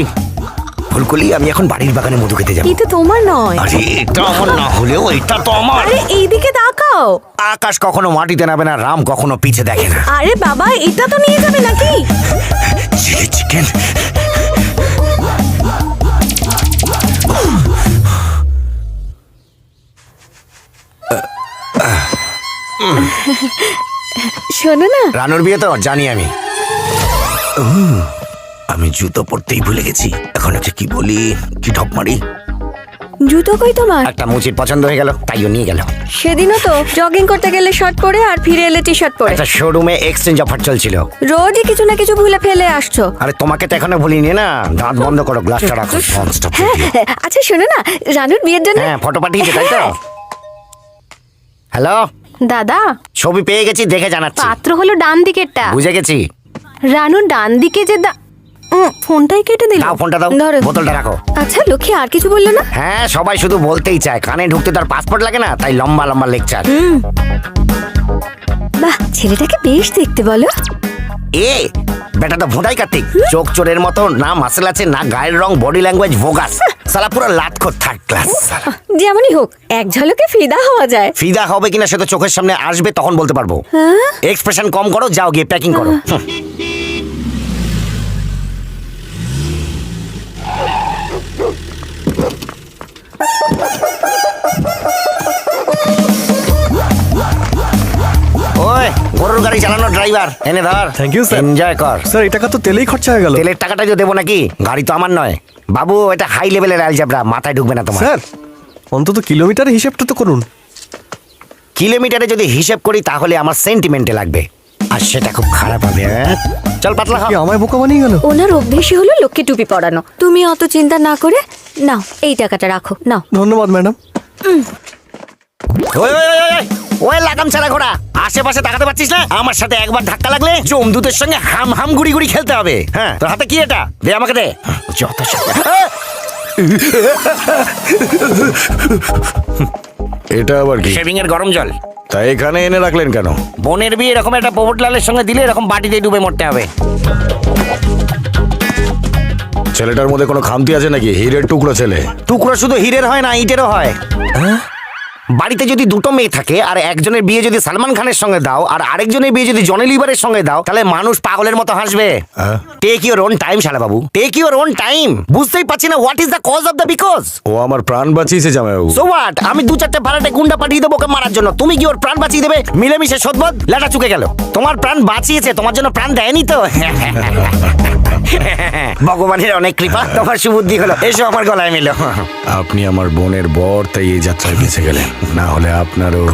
ফুলকলি, আমি এখন বাড়ির বাগানে মধু খেতে যাবো। কিন্তু তোমার নয়। আরে এটা আমার না হলেও এটা তো আমার। আরে এইদিকে তাকাও। আকাশ কখনো মাটিতে নামে না, রাম কখনো পিছে দেখে না। আরে বাবা, এটা তো নিয়ে যাবে নাকি? Chilli chicken. শোনো না, রানুর বিয়ে তো জানি আমি। আমি জুতো পরতেই ভুলে গেছি। এখন একটা কি বলি, কি ঢপ মারি। জুতো কই তোমার? একটা মুচির পছন্দ হয়ে গেল, তাইও নিয়ে গেল। সেদিনও তো জগিং করতে গেলে শার্ট পরে আর ফিরে এলে টি শার্ট পরে। একটা শোরুমে এক্সচেঞ্জ অফার চলছিল। রোজই কিছু না কিছু ভুলে ফেলে আসছো। আরে তোমাকে তো এখনো ভুলিনি না। দাঁত বন্ধ করো, গ্লাসটা রাখো। হ্যাঁ, আচ্ছা শোনো না, রানুর বিয়ের জন্য। হ্যাঁ, ফটো পাঠিয়েছে তাই তো? হ্যালো দাদা, ছবি পেয়ে গেছি, দেখে জানাচ্ছি। পাত্র হলো ডান দিকেরটা। বুঝে গেছি। রানুর ডান দিকে যে ফোনটাই কেটে দিল। দাও ফোনটা দাও, ধরো। বোতলটা রাখো। আচ্ছা লক্ষ্মী আর কিছু বললো না? হ্যাঁ, সবাই শুধু বলতেই চায়, কানে ঢুকতে তার পাসপোর্ট লাগে না, তাই লম্বা লম্বা লেকচার। বাহ, ছেলেটাকে বেশ দেখতে বলো। এ বেটা তো ভোঁদাই কার্তিক, চোখ চোরের মতো, না মাসেল আছে না গায়ের রং, বডি ল্যাঙ্গুয়েজ ভোগাস, সালা পুরো লাটখোর থার্ড ক্লাস। যেমনই হোক, এক ঝলকে ফিদা হওয়া যায়। ফিদা হবে কিনা সে তো চোখের সামনে আসবে, তখন বলতে পারবো। এক্সপ্রেশন কম করো, যাও গিয়ে প্যাকিং করো। ওই গরুর গাড়ি চালানো ড্রাইভার, এনে ধর। Thank you sir. এনজয় কর। স্যার এই টাকা তো তেলেই খরচা হয়ে গেল। তেলের টাকাটাই তো দেবো নাকি? গাড়ি তো আমার নয় বাবু, এটা হাই লেভেলের অ্যালজেব্রা, মাথায় ঢুকবে না তোমার। স্যার অন্তত কিলোমিটার হিসেবটা তো করুন। কিলোমিটারে যদি হিসেব করি তাহলে আমার সেন্টিমেন্টে লাগবে, আর সেটা খুব খারাপ হবে। চল পাতলা কি আমায় বোকা বানিয়ে গেল? ওনার অভ্যেসই হলো লোককে টুপি পরানো। তুমি অত চিন্তা না করে নাও, এই টাকাটা রাখো, নাও। ধন্যবাদ ম্যাডাম। ওই ওই ওই ওই, ওই লাগাম ছাড়া ঘোড়া, আশেপাশে তাকাতে পারছিস না? আমার সাথে একবার ধাক্কা লাগলে জমদূতের সঙ্গে হাম হাম গুড়ি গুড়ি খেলতে হবে। হ্যাঁ, তোর হাতে কি এটা? দে আমাকে দে। যত সব। এটা আবার কি? শেভিং এর গরম জল। তাই এখানে এনে রাখলেন কেন? বোনের বিয়ে এরকম একটা পোপটলালের সঙ্গে দিলে এরকম বাটিতে ডুবে মরতে হবে। ছেলেটার মধ্যে কোনো খামতি আছে নাকি? হীরের টুকরো ছেলে। টুকরো শুধু হীরের হয় না, ইটেরও হয়। বাড়িতে যদি দুটো মেয়ে থাকে আর একজনের বিয়ে যদি সালমান খানের সঙ্গে দাও আর আরেকজনের বিয়ে যদি জনি লিভারের সঙ্গে দাও, তাহলে মানুষ পাগলের মতো হাসবে। টেক ইউর ওন টাইম শালা বাবু, টেক ইউর ওন টাইম। বুঝতেই পারছি না what is the cause of the because. ও আমার প্রাণ বাঁচিয়েছে জামাইবাবু। So what? আমি দু চারটে ভাড়াটে গুন্ডা পাঠিয়ে দেবো ওকে মারার জন্য, তুমি কি ওর প্রাণ বাঁচিয়ে দেবে? মিলেমিশে শোধবোধ, লেটা চুকে গেল। তোমার প্রাণ বাঁচিয়েছে, তোমার জন্য প্রাণ দেয়নি তো। ভগবানের অনেক কৃপা, তোমার সুবুদ্ধি হলো। এসো আমার গলায় মিলো। আপনি আমার বোনের বর, তাই এই যাত্রায় বেঁচে গেলেন, না হলে আপনারও।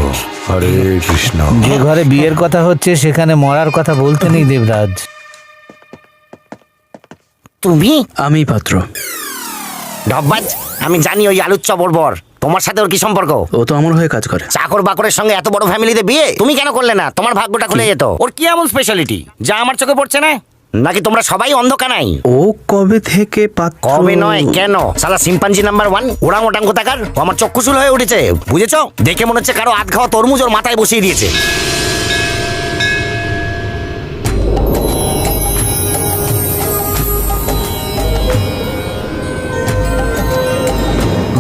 হরে কৃষ্ণ। যে ঘরে বিয়ের কথা হচ্ছে সেখানে মরার কথা বলতে নেই দেবরাজ। তুমি? আমি পাত্র। ঢপবাজ, আমি জানি ওই আলুর চবর বর। তোমার সাথে ওর কি সম্পর্ক? ও তো আমার হয়ে কাজ করে। চাকর বাকরের সঙ্গে এত বড় ফ্যামিলিতে বিয়ে তুমি কেন করলে না? তোমার ভাগ্যটা খুলে যেত। ওর কি এমন স্পেশালিটি যা আমার চোখে পড়ছে না? নাকি তোমরা সবাই অন্ধকানাই? ও কবে থেকে পাত্র? কবে নয়, কেন? সালা সিম্পাঞ্জি নাম্বার 1, ওরাং ওটাং কোথাকার। ও আমার চক্ষুশূল হয়ে উঠেছে, বুঝেছো? দেখে মনে হচ্ছে কারো আধ খাওয়া তরমুজ ওর মাথায় বসিয়ে দিয়েছে।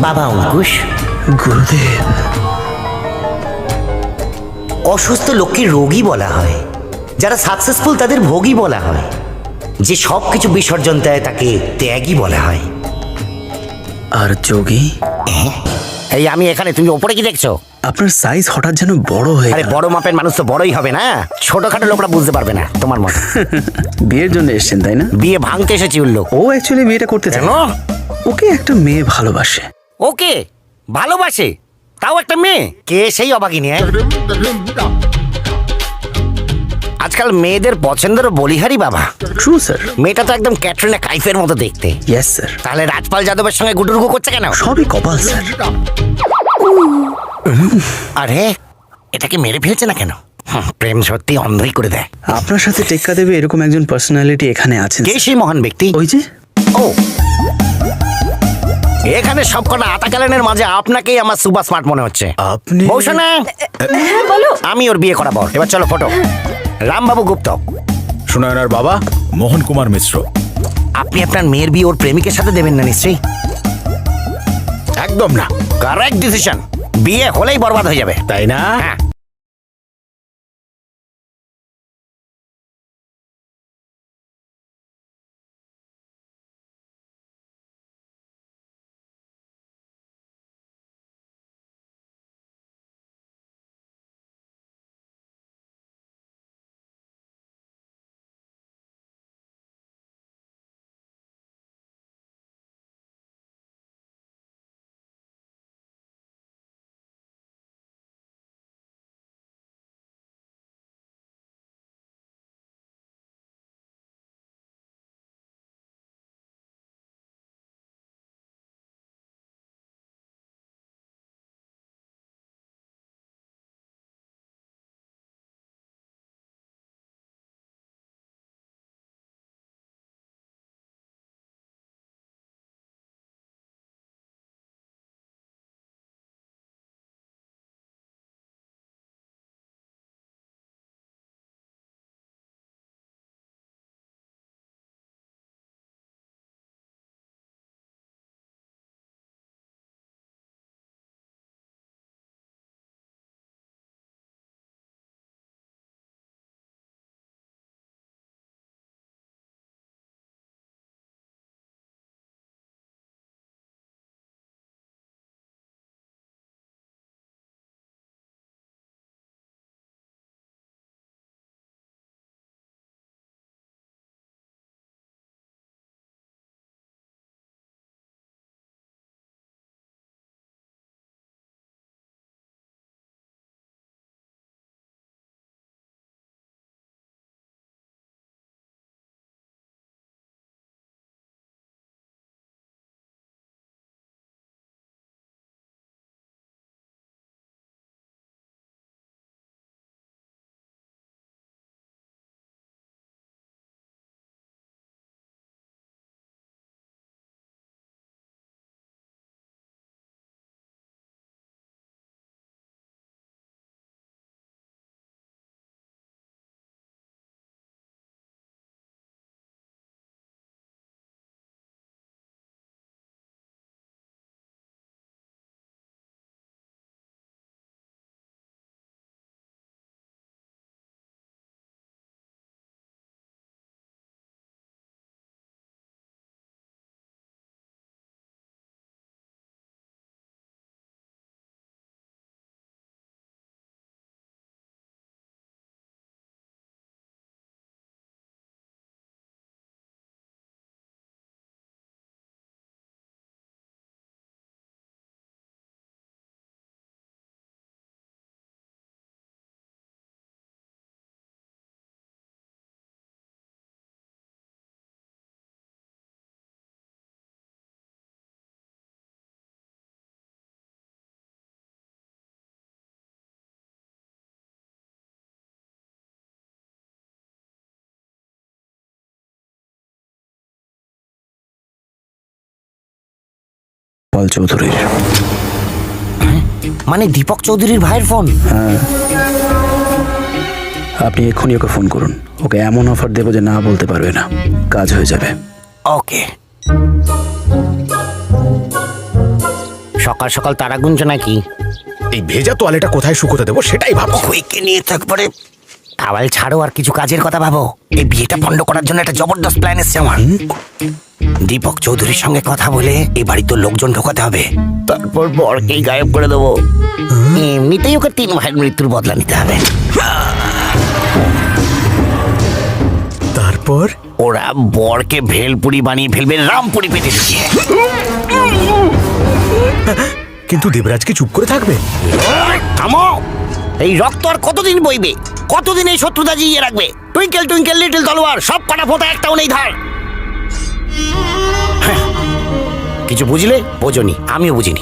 বাবা অঙ্কুশ। গুরুদেব। অসুস্থ লোককে রোগী বলা হয়, যারা সাকসেসফুল তাদের ভোগী বলা হয়, যে সব কিছু বিসর্জন দেয় তাকে ত্যাগী বলা হয়। আর যোগী? এই আমি এখানে, তুমি ওপরে কি দেখছো? আপনার সাইজ হঠাৎ যেন বড় হয়ে আরে গেল। বড় মাপের মানুষ তো বড়ই হবে না, ছোটখাটো লোকরা বুঝতে পারবে না তোমার মতো। বিয়ের জন্য এসেছেন তাই না? বিয়ে ভাঙতে এসেছি উল্লোক। ও অ্যাকচুয়ালি বিয়েটা করতে চায়। কেন? ওকে একটা মেয়ে ভালোবাসে। ওকে ভালোবাসে? তাও একটা মেয়ে? কে সেই অবাগিনী? আজকাল মেয়েদের পছন্দের বলিহারি বাবা। True sir. মেয়েটা তো একদম ক্যাটরিনা কাইফের মতো দেখতে। Yes sir. তাহলে রাজপাল যাদবের সঙ্গে গুটুরগু করছে কেন? সবই কপাল স্যার। আরে এটাকে মেরে ফেলছে না কেন? প্রেম সত্যি অন্ধই করে দেয়। আপনার সাথে টেক্কা দেবে এরকম একজন পার্সোনালিটি এখানে আছেন। কে সেই মহান ব্যক্তি? ওই যে। ও এখানে সবকটা আতাকালানের মাঝে আপনাকেই আমার সুপার স্মার্ট মনে হচ্ছে। আপনি বৌসনা, হ্যাঁ বলো। আমি ওর বিয়ে করাবো। এবার চলো ফটো। রামবাবু গুপ্ত। সুনয়নার বাবা মোহন কুমার মিশ্র। আপনি আপনার মেয়ের বিয়ে ওর প্রেমিকের সাথে দেবেন না নিশ্চয়ই? একদম না, কারেক্ট ডিসিশন। বিয়ে হলেই বরবাদ হয়ে যাবে, তাই না? হ্যাঁ। পল চৌধুরীর। মানে দীপক চৌধুরীর ভাইয়ের ফোন? হ্যাঁ, আপনি এক্ষুনি ওকে ফোন করুন। ওকে এমন অফার দেবো যে না বলতে পারবে না, কাজ হয়ে যাবে। ওকে। সকাল সকাল তারা গুনছো নাকি? এই ভেজা তোয়ালেটা কোথায় শুকোতে দেবো সেটাই ভাবছি। ওইকে নিয়ে তো একবারে টাওয়াল ছাড়ো আর কিছু কাজের কথা ভাবো। এই বিয়েটা পণ্ড করার জন্য একটা জবরদস্ত প্ল্যান এসছে আমার। দীপক চৌধুরীর সঙ্গে কথা বলে এই বাড়িতে লোকজন ঢোকাতে হবে, তারপর বরকেই গায়েব করে দেবো। এমনিতেই ওকে 3 ভাইয়ের মৃত্যুর বদলা নিতে হবে। তারপর ওরা বরকে ভেলপুরি বানিয়ে ফেলবে রামপুরি পেটে ঢুকিয়ে। কিন্তু দেবরাজ কি চুপ করে থাকবে? থামো! এই রক্ত আর কতদিন বইবে? কতদিন এই শত্রুতা জিয়ে রাখবে? টুইঙ্কেল টুইঙ্কেল লিটল তলোয়ার, সব কটা ফোঁটা একটাও নেই ধার। কিছু বুঝলে? বোঝনি, আমিও বুঝিনি,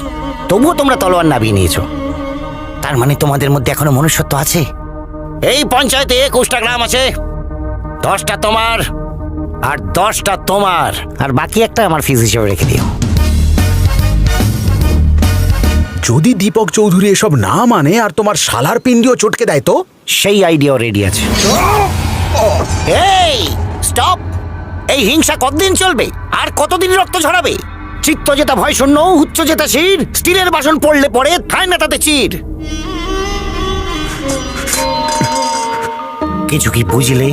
তবুও তোমরা তলোয়ার নামিয়ে নিয়েছো। তার মানে তোমাদের মধ্যে এখনো মনুষ্যত্ব আছে। এই পঞ্চায়েতে 21টা গ্রাম আছে, 10টা তোমার আর 10টা তোমার, আর বাকি একটা আমার ফিস হিসেবে রেখে দিও। যদি দীপক চৌধুরী এসব না মানে আর তোমার শালার পিণ্ডিও চটকে দেয় তো? সেই আইডিয়াও রেডি আছে। এই স্টপ! এই হিংসা কতদিন চলবে আর কতদিন রক্ত ঝরাবে? চিত্ত যেটা ভয় শূন্য, উচ্চ যেটা শির, স্টিলের বাসন পড়লে পড়ে থায় না তাতে চির। কিছু কি বুঝলে?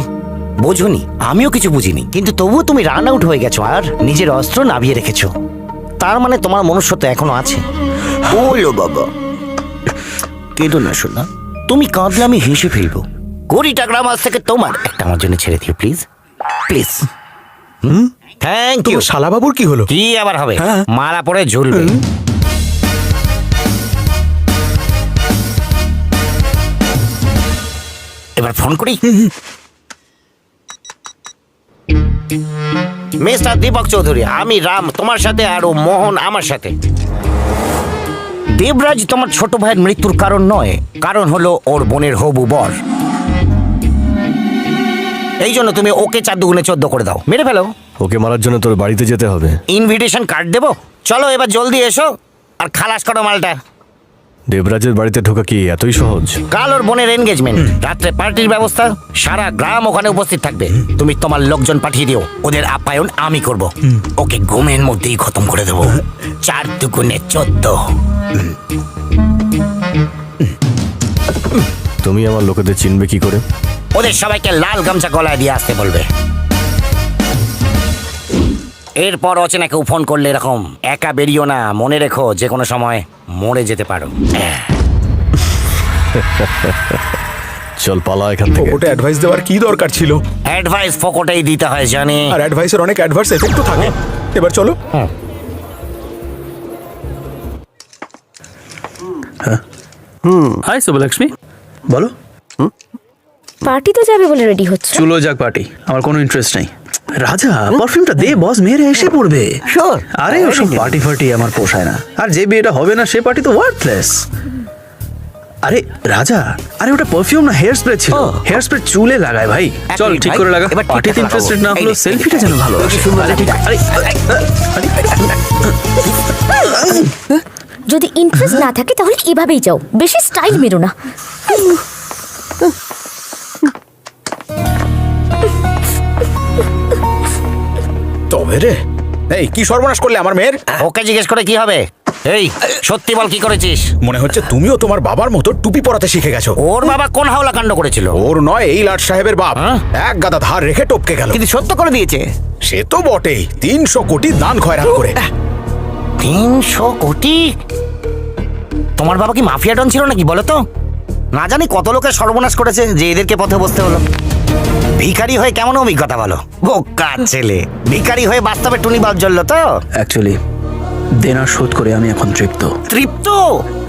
বোঝনি, আমিও কিছু বুঝিনি, কিন্তু তবুও তুমি রান আউট হয়ে গেছো আর নিজের অস্ত্র নামিয়ে রেখেছো। তার মানে তোমার মনুষ্যত্ব এখনো আছে। বলো বাবা, কেঁদো না শোনা, তুমি কাঁদলে আমি হেসে ফেলবো। 20টা গ্রাম আজ থেকে তোমার, একটা আমার জন্য ছেড়ে দিও প্লিজ, প্লিজ। Thank you. শালাবাবুর কি হলো? কি আবার হবে, মারা পড়ে ঝুলবে। এবার ফোন করি। মিস্টার দীপক চৌধুরী, আমি রাম তোমার সাথে আর ও মোহন আমার সাথে। দেবরাজ তোমার ছোট ভাইয়ের মৃত্যুর কারণ নয়, কারণ হলো ওর বোনের হবু বর। এই জন্য তুমি ওকে 4 দুগুণে 14 করে দাও, মেরে ফেলো। ওকে মারার জন্য তোর বাড়িতে যেতে হবে। ইনভিটেশন কার্ড দেবো? চলো এবার জলদি এসো আর খালাস করো মালটা। দেবরাজের বাড়িতে ঢোকা কি এতই সহজ? কাল ওর বোনের এনগেজমেন্ট, রাত্রে পার্টির ব্যবস্থা, সারা গ্রাম ওখানে উপস্থিত থাকবে। তুমি তোমার লোকজন পাঠিয়ে দিও, ওদের আপ্যায়ন আমি করব। ওকে ঘুমের মধ্যেই খতম করে দেবো। 4 দুগুণে 14। তুমি আমার লোকেদের চিনবে কি করে? ওদের সবাইকে লাল গামছা গলায় দিয়ে আসতে বলবে। এরপর অচেনা কেউ ফোন করলে এরকম একা বেরিও না, মনে রেখো যে কোনো সময় মরে যেতে পারো। চল পালা এখান থেকে। ওটা অ্যাডভাইস দেওয়ার কি দরকার ছিল? অ্যাডভাইস ফোকটেই দিতে হয় জানি, আর অ্যাডভাইসের অনেক অ্যাডভার্স এফেক্টও থাকে। এবার চলো। হাই শুভলক্ষ্মী, বলো। পার্টিতে যাবে বলে রেডি হচ্ছে। চুলো যাক পার্টি, আমার কোনো ইন্টারেস্ট নেই। রাজা পারফিউমটা দে বস, মেরে এসে পড়বে। Sure. আরে ওসব পার্টি ফার্টি আমার পোষায় না, আর যে বিয়েটা হবে না সে পার্টি তো ওয়ার্থলেস। আরে রাজা, আরে ওটা পারফিউম না, হেয়ার স্প্রে ছিল। হেয়ার স্প্রে চুলে লাগায় ভাই। চল ঠিক করে লাগা। এবার ঠিক পার্টিতে করে ইন্টারেস্টেড না লাগাবো। হলো সেলফিটা যেন ভালো আসে। আরে ঠিক, আরে যদি ইন্টারেস্ট না থাকে তাহলে এভাবেই যাও, বেশি স্টাইল মেরো না। তবে রে, এই কি সর্বনাশ করলে আমার মেয়ের? ওকে জিজ্ঞেস করে কি হবে? এই সত্যি বল, কি করেছিস? মনে হচ্ছে তুমিও তোমার বাবার মতো টুপি পরাতে শিখে গেছো। ওর বাবা কোন হাওলা কাণ্ড করেছিল? ওর নয়, এই লাট সাহেবের বাপ এক গাদা ধার রেখে টপকে গেল। কিন্তু সত্য করে দিয়েছে। সে তো বটেই, 300 কোটি দান খয়রাত করে। 300 কোটি? তোমার বাবা কি মাফিয়া ডন ছিল নাকি বলো তো? না জানি কত লোকের সর্বনাশ করেছে যে এদেরকে পথে বসতে হলো। ভিখারি হয়ে কেমন অভিজ্ঞতা বলো? বোকা ছেলে, ভিখারি হয়ে বাস্তবে টুনি বাল্ব জ্বললো তো। অ্যাকচুয়ালি দেনা শোধ করে আমি এখন তৃপ্ত। তৃপ্ত?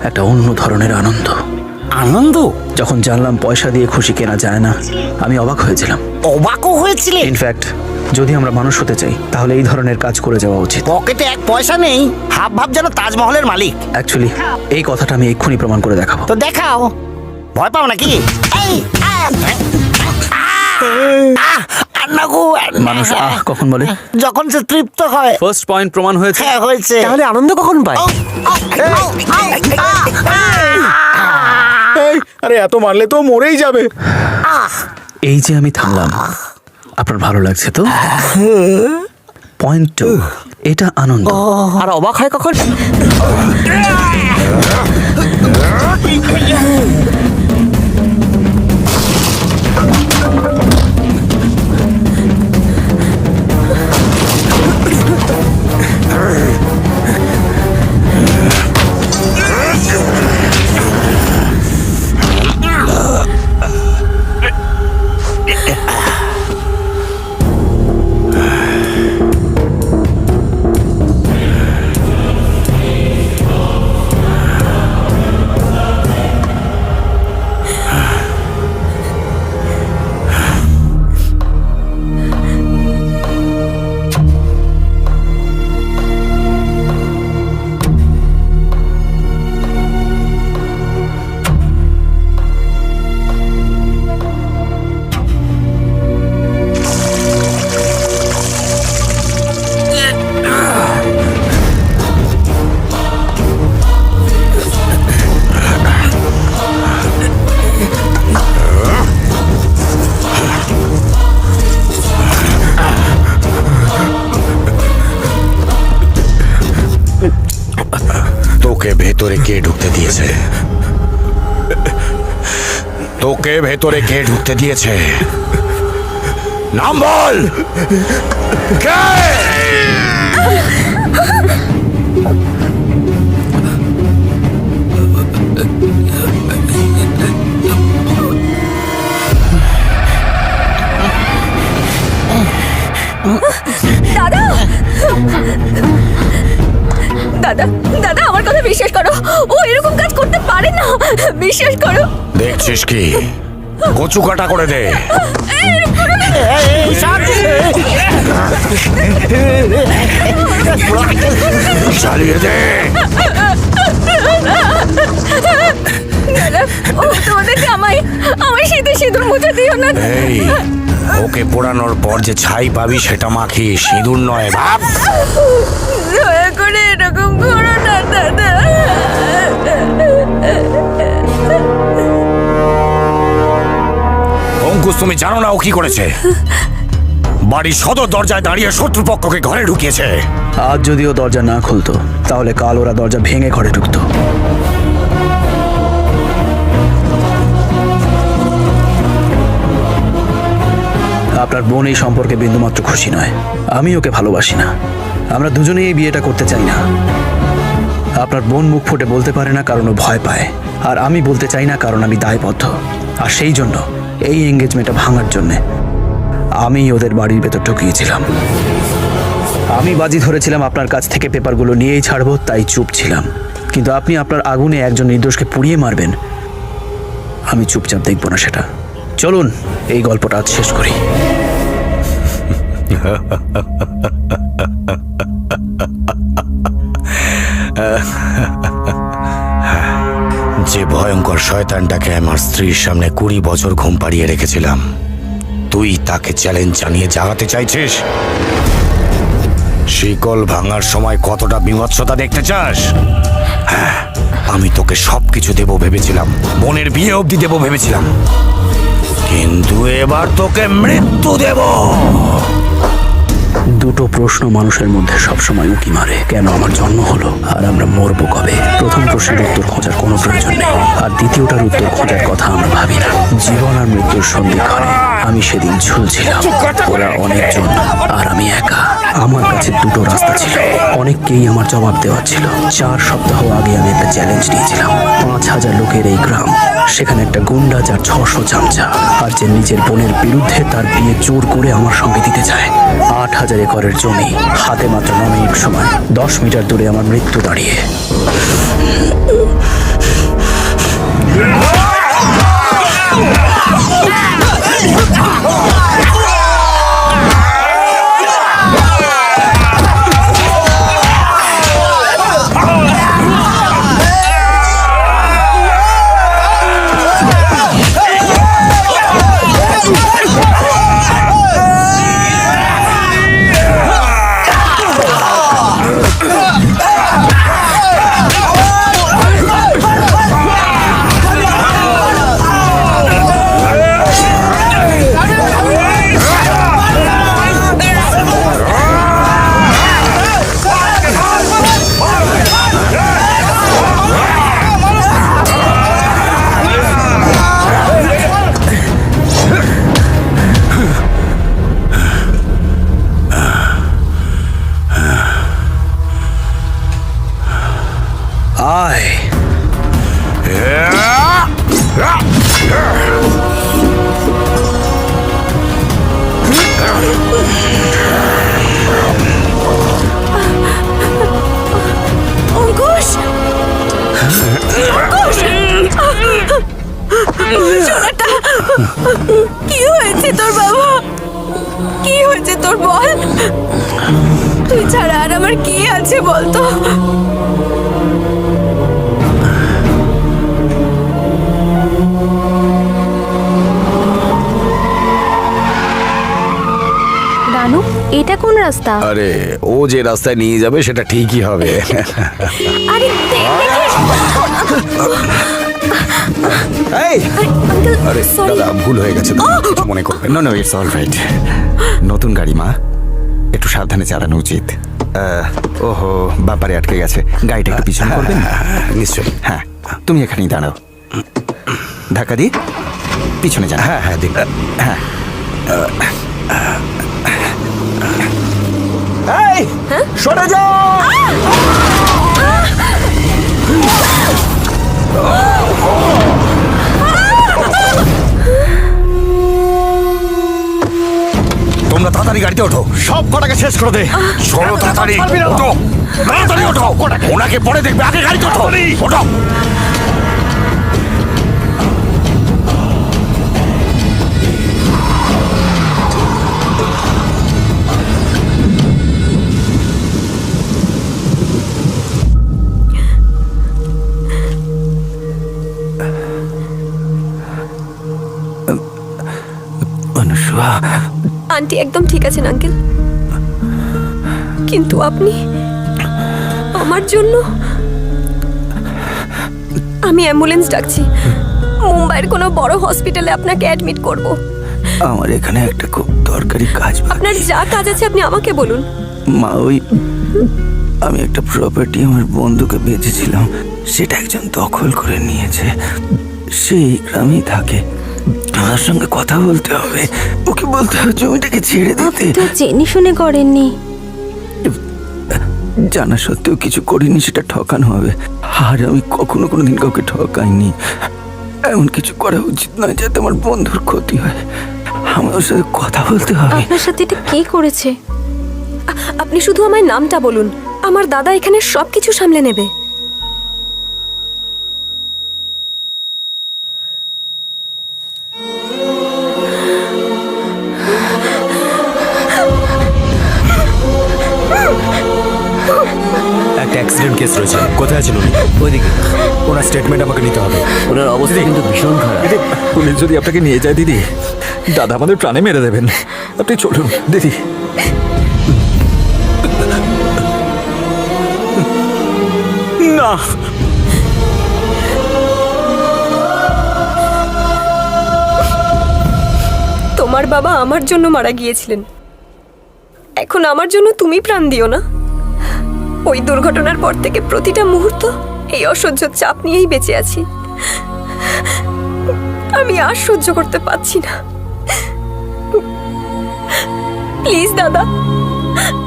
একটা অন্য ধরনের আনন্দ। আনন্দ? যখন জানলাম পয়সা দিয়ে খুশি কেনা যায় না, আমি অবাক হয়েছিলাম। অবাকও হয়েছিলে? ইনফ্যাক্ট যদি আমরা মানুষ হতে চাই তাহলে এই ধরনের কাজ করে যাওয়া উচিত। পকেটে 1 পয়সা নেই, হাব ভাব যেন তাজমহলের মালিক। অ্যাকচুয়ালি এই কথাটা আমি এক্ষুনি প্রমাণ করে দেখাবো। তো দেখাও। ভয় পাও নাকি? এই মানুষ কখন বলে? যখন সে তৃপ্ত হয়। ফার্স্ট পয়েন্ট প্রমাণ হয়েছে। হ্যাঁ হয়েছে। তাহলে আনন্দ কখন পায়? এই, আরে এত মারলে তো মরেই যাবে। এই যে আমি থামলাম, আপনার ভালো লাগছে তো? পয়েন্ট 2, এটা আনন্দ। আর অবাক হয় কখন? ভেতরে কে ঢুকতে দিয়েছে? তোকে ভেতরে কে ঢুকতে দিয়েছে? নাম বল। কে? দাদা দাদা দাদা আমার কথা বিশ্বাস করো, ও এরকম কাজ করতে পারে না, বিশ্বাস করো। দেখছিস কি? কচু কাটা করে দে। চালিয়ে দে। দাদা ও তোমাদের জামাই, আমার শীতে সিঁদুর মুছে দিও না। এই, ওকে পোড়ানোর পর যে ছাই পাবি সেটা মাখি, সিঁদুর নয় ভাব। দয়া করে এরকম করো না দাদা। অঙ্কুশ, তুমি জানো না ও কি করেছে? বাড়ির সদর দরজায় দাঁড়িয়ে শত্রুপক্ষকে ঘরে ঢুকিয়েছে। আজ যদিও দরজা না খুলতো তাহলে কাল ওরা দরজা ভেঙে ঘরে ঢুকতো। আপনার বোন এই সম্পর্কে বিন্দুমাত্র খুশি নয়, আমি ওকে ভালোবাসি না, আমরা দুজনেই এই বিয়েটা করতে চাই না। আপনার বোন মুখ ফুটে বলতে পারে না কারণ ও ভয় পায়, আর আমি বলতে চাই না কারণ আমি দায়বদ্ধ। আর সেই জন্য এই এঙ্গেজমেন্টটা ভাঙার জন্যে আমি ওদের বাড়ির ভেতর ঢুকিয়েছিলাম। আমি বাজি ধরেছিলাম আপনার কাছ থেকে পেপারগুলো নিয়েই ছাড়বো, তাই চুপ ছিলাম। কিন্তু আপনি আপনার আগুনে একজন নির্দোষকে পুড়িয়ে মারবেন, আমি চুপচাপ দেখব না সেটা। চলুন এই গল্পটা আজ শেষ করি। যে ভয়ঙ্কর শয়তানটাকে আমার স্ত্রীর সামনে 20 বছর ঘুম পাড়িয়ে রেখেছিলাম, তুই তাকে চ্যালেঞ্জ জানিয়ে জাগাতে চাইছিস? শিকল ভাঙার সময় কতটা বিভৎসতা দেখতে চাস? হ্যাঁ, আমি তোকে সবকিছু দেবো ভেবেছিলাম, বোনের বিয়ে অবধি দেবো ভেবেছিলাম, কিন্তু এবার তোকে মৃত্যু দেব। দুটো প্রশ্ন মানুষের মধ্যে সবসময় উকি মারে, কেন আমার জন্ম হলো আর আমরা মরবো কবে। প্রথম প্রশ্নের উত্তর খোঁজার কোনো প্রয়োজন নেই, আর দ্বিতীয়টার উত্তর খোঁজার কথা আমরা ভাবি না। জীবন আর মৃত্যুর সন্ধিক্ষণে আমি সেদিন ঝুলছিলাম, ওরা অনেকজন আর আমি একা। আমার কাছে দুটো রাস্তা ছিল, অনেককেই আমার জবাব দেওয়ার ছিল। 4 সপ্তাহ আগে আমি একটা চ্যালেঞ্জ নিয়েছিলাম, 5000 লোকের এই গ্রাম, সেখানে একটা গুন্ডা যার 600 চামচা, আর যে নিজের বোনের বিরুদ্ধে তার বিয়ে জোর করে আমার সঙ্গে দিতে চায়। 8000 একরের জমি, হাতে মাত্র 9 মিনিট সময়, 10 মিটার দূরে আমার মৃত্যু দাঁড়িয়ে। কি হয়েছে তোর বাবা? কি হয়েছে তোর বল? তুই ছাড়া আর আমার কি আছে বলতো? রানু, এটা কোন রাস্তা? আরে ও যে রাস্তায় নিয়ে যাবে সেটা ঠিকই হবে। আরে আরে দাদা, ভুল হয়ে গেছে, কিছু মনে করবেন না। It's all right. নতুন গাড়ি মা, একটু সাবধানে চালানো উচিত। ওহো, ব্যাপারে আটকে গেছে। গাড়িটা একটু পিছনে করবেন? নিশ্চয়ই। হ্যাঁ, তুমি এখানেই দাঁড়াও। ধাক্কা দি, পিছনে যান। হ্যাঁ হ্যাঁ দিন। হ্যাঁ। এই, সরে যাও! তোমরা তাড়াতাড়ি গাড়িতে ওঠো, সব কটাকে শেষ করে দে। চলো তাড়াতাড়ি, ওঠো, তাড়াতাড়ি ওঠো। ওনাকে পরে দেখবে, আগে গাড়িতে ওঠো, ওঠো। অনুষ্কা, আন্টি একদম ঠিক আছেন আঙ্কেল, কিন্তু আপনি আমার জন্য। আমি অ্যাম্বুলেন্স ডাকছি, মুম্বাইয়ের কোনো বড় হসপিটালে আপনাকে অ্যাডমিট করব। আমার এখানে একটা খুব দরকারি কাজ। আপনার যা কাজ আছে আপনি আমাকে বলুন। মা, ওই আমি একটা প্রপার্টি আমার বন্ধুকে বেচেছিলাম, সেটা একজন দখল করে নিয়েছে। সেই গ্রামেই থাকে। তোমার সঙ্গে কথা বলতে হবে, ওকে বলতে হবে জমিটাকে ছেড়ে দিতে। তো জেনে শুনে করেননি। জানা সত্ত্বেও কিছু করিনি, সেটা ঠকানো হবে। আর আমি কখনো কোনোদিন কাউকে ঠকাইনি। এমন কিছু করা উচিত নয় যাতে আমার বন্ধুর ক্ষতি হয়। আমার ওর সাথে কথা বলতে হবে। আপনার সাথে এটা কে করেছে? আপনি শুধু আমায় নামটা বলুন, আমার দাদা এখানে সবকিছু সামলে নেবে। একটা অ্যাক্সিডেন্ট কেস রয়েছে। কোথায় আছেন উনি? ওইদিকে। ওনার স্টেটমেন্ট আমাকে নিতে হবে। ওনার অবস্থা কিন্তু ভীষণ খারাপ। দিদি, পুলিশ যদি আপনাকে নিয়ে যায় দিদি, দাদা আমাদের প্রাণে মেরে দেবেন। আপনি চলুন দিদি। না, তোমার বাবা আমার জন্য মারা গিয়েছিলেন, এখন আমার জন্য তুমি প্রাণ দিও না। ওই দুর্ঘটনার পর থেকে প্রতিটা মুহূর্ত এই অসহ্য চাপ নিয়েই বেঁচে আছি। আমি আর সহ্য করতে পারছি না। প্লিজ দাদা,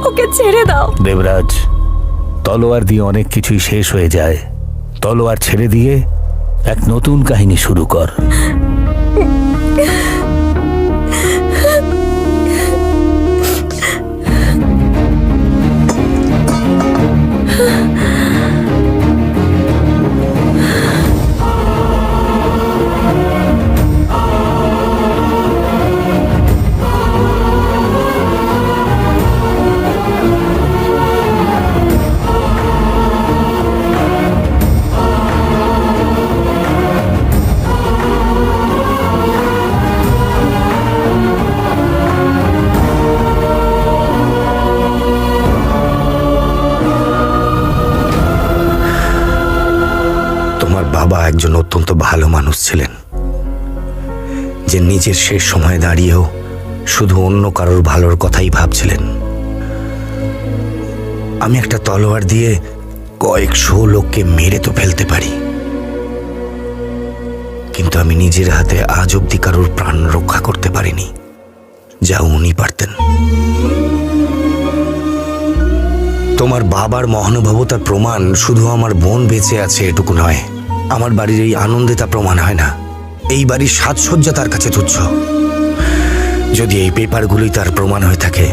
ওকে ছেড়ে দাও। দেবরাজ, তলোয়ার দিয়ে অনেক কিছুই শেষ হয়ে যায়। তলোয়ার ছেড়ে দিয়ে এক নতুন কাহিনী শুরু কর। বাবা একজন অত্যন্ত ভালো মানুষ ছিলেন, যে নিজের শেষ সময় দাঁড়িয়েও শুধু অন্য কারোর ভালোর কথাই ভাবছিলেন। আমি একটা তলোয়ার দিয়ে কয়েকশো লোককে মেরে তো ফেলতে পারি, কিন্তু আমি নিজের হাতে আজ অব্দি কারোর প্রাণ রক্ষা করতে পারিনি, যা উনি পারতেন। তোমার বাবার মহানুভবতার প্রমাণ শুধু আমার বোন বেঁচে আছে এটুকু নয়, আমার বাড়ির এই আনন্দে তা প্রমাণ হয় না। এই বাড়ির সাজসজ্জা তার কাছে তুচ্ছ। যদি এই পেপারগুলোই তার প্রমাণ হয়ে থাকে,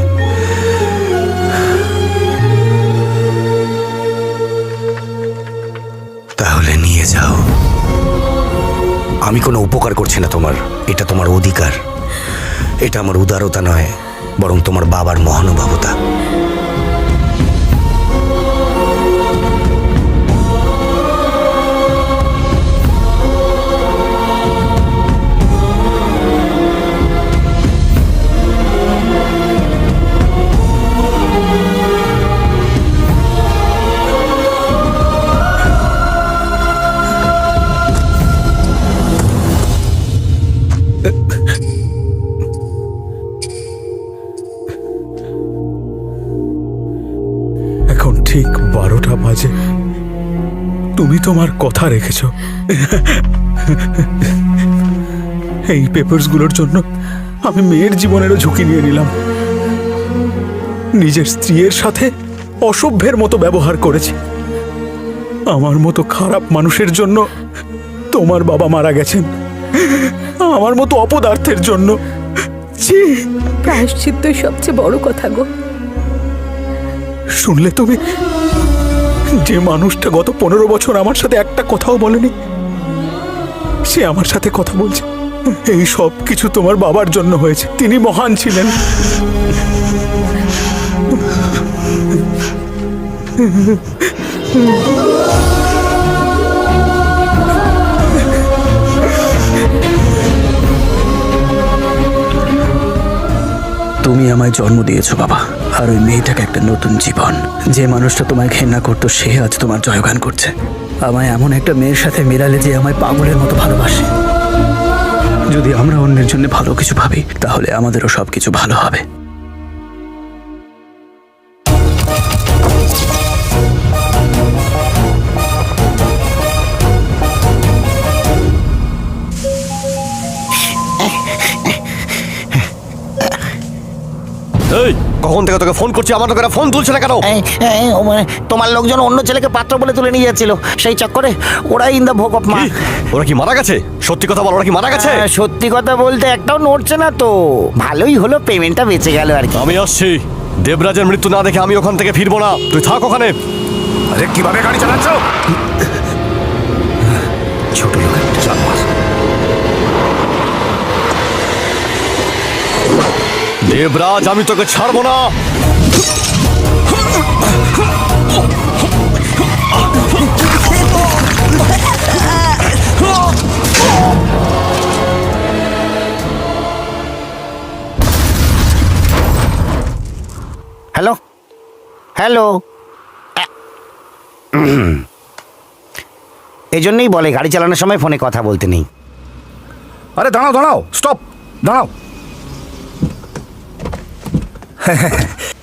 তাহলে নিয়ে যাও। আমি কোনো উপকার করছি না তোমার, এটা তোমার অধিকার। এটা আমার উদারতা নয়, বরং তোমার বাবার মহানুভবতা। যে তুমি তোমার কথা রেখেছ। এই পেপারসগুলোর জন্য আমি মেয়ের জীবনেরও ঝুঁকি নিয়ে নিলাম। নিজের স্ত্রীর সাথে অসভ্যের মতো ব্যবহার করেছি। আমার মতো খারাপ মানুষের জন্য তোমার বাবা মারা গেছেন, আমার মতো অপদার্থের জন্য। ছি! প্রায়শ্চিত্তই সবচেয়ে বড় কথা গো। শুনলে তুমি? যে মানুষটা গত 15 বছর আমার সাথে একটা কথাও বলেনি, সে আমার সাথে কথা বলছে। এই সব কিছু তোমার বাবার জন্য হয়েছে। তিনি মহান ছিলেন। তুমি আমায় জন্ম দিয়েছো বাবা, আর ওই মেয়েটাকে একটা নতুন জীবন। যে মানুষটা তোমায় ঘেন্না করতো সে আজ তোমার জয়গান করছে। আমায় এমন একটা মেয়ের সাথে মেলালে যে আমায় পাগলের মতো ভালোবাসে। যদি আমরা অন্যের জন্য ভালো কিছু ভাবি তাহলে আমাদেরও সব কিছু ভালো হবে। এই, কখন থেকে তোকে ফোন করছি, আমার তোকে ফোন তুলছে না কেন? তোমার লোকজন অন্য ছেলেকে পাত্র বলে তুলে নিয়ে যাচ্ছিল, সেই চক্করে ওরাই ইন দ্য ভোগ অফ মা। ওরা কি মারা গেছে? সত্যি কথা বল, ওরা কি মারা গেছে? সত্যি কথা বলতে একটাও নড়ছে না তো। ভালোই হলো, পেমেন্টটা বেঁচে গেল আর কি। আমি আসছি। দেবরাজের মৃত্যু না দেখে আমি ওখান থেকে ফিরবো না। তুই থাক ওখানে। আরে কিভাবে গাড়ি চালাচ্ছ? ছোট লোক একটা। দেবরাজ, আমি তোকে ছাড়বো না। হ্যালো হ্যালো, এই জন্যই বলে গাড়ি চালানোর সময় ফোনে কথা বলতে নেই। আরে দাঁড়াও দাঁড়াও, স্টপ, দাঁড়াও।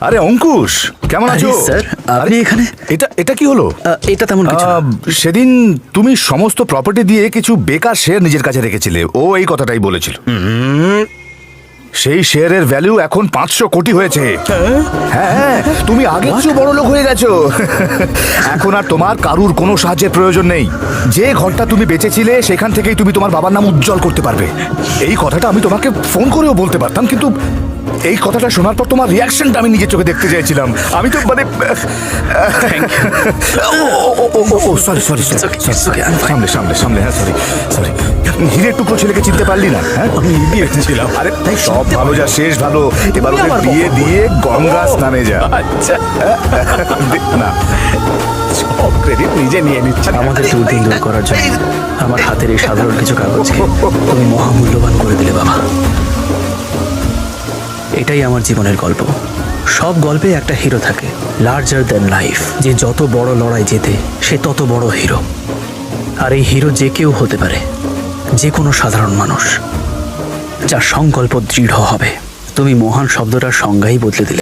আরে অঙ্কুশ, কেমন আছো? আরে স্যার, আপনি এখানে? এটা এটা কি হলো? এটা তেমন কিছু না। সেদিন তুমি সমস্ত প্রপার্টি দিয়ে কিছু বেকার শেয়ার নিজের কাছে রেখেছিলে, ও এই কথাটাই বলেছিল। সেই শেয়ারের ভ্যালু এখন 500 কোটি হয়েছে। হ্যাঁ, তুমি আগের চেয়ে বড় লোক হয়ে গেছো। এখন আর তোমার কারুর কোনো সাহায্যের প্রয়োজন নেই। যে ঘরটা তুমি বেচেছিলে সেখান থেকেই তুমি তোমার বাবার নাম উজ্জ্বল করতে পারবে। এই কথাটা আমি তোমাকে ফোন করেও বলতে পারতাম, কিন্তু এই কথাটা শোনার পর তোমার রিয়াকশনটা আমি নিজের চোখে দেখতে চাইছিলাম। আমি তো মানে সরি সরি সামলে সামলে সামলে, হ্যাঁ সরি সরি। হিরের টুকরো ছেলেকে চিনতে পারলি না? হ্যাঁ, আমি ইডিয়েট ছিলাম। আরে সব ভালো যা শেষ ভালো, এবার ওদের বিয়ে দিয়ে গঙ্গা স্নানে যা। আচ্ছা না, সব ক্রেডিট নিজে নিয়ে নিচ্ছে। আমাদের দুর্দিন দূর করার জন্য আমার হাতের এই সাধারণ কিছু কাগজকে তুমি মহামূল্যবান করে দিলে বাবা। এটাই আমার জীবনের গল্প। সব গল্পে একটা হিরো থাকে, লার্জার দ্যান লাইফ, যে যত বড় লড়াই জেতে সে তত বড় হিরো। আর এই হিরো যে কেউ হতে পারে, যে কোনো সাধারণ মানুষ যার সংকল্প দৃঢ় হবে। তুমি মহান শব্দটার সংজ্ঞাই বদলে দিলে।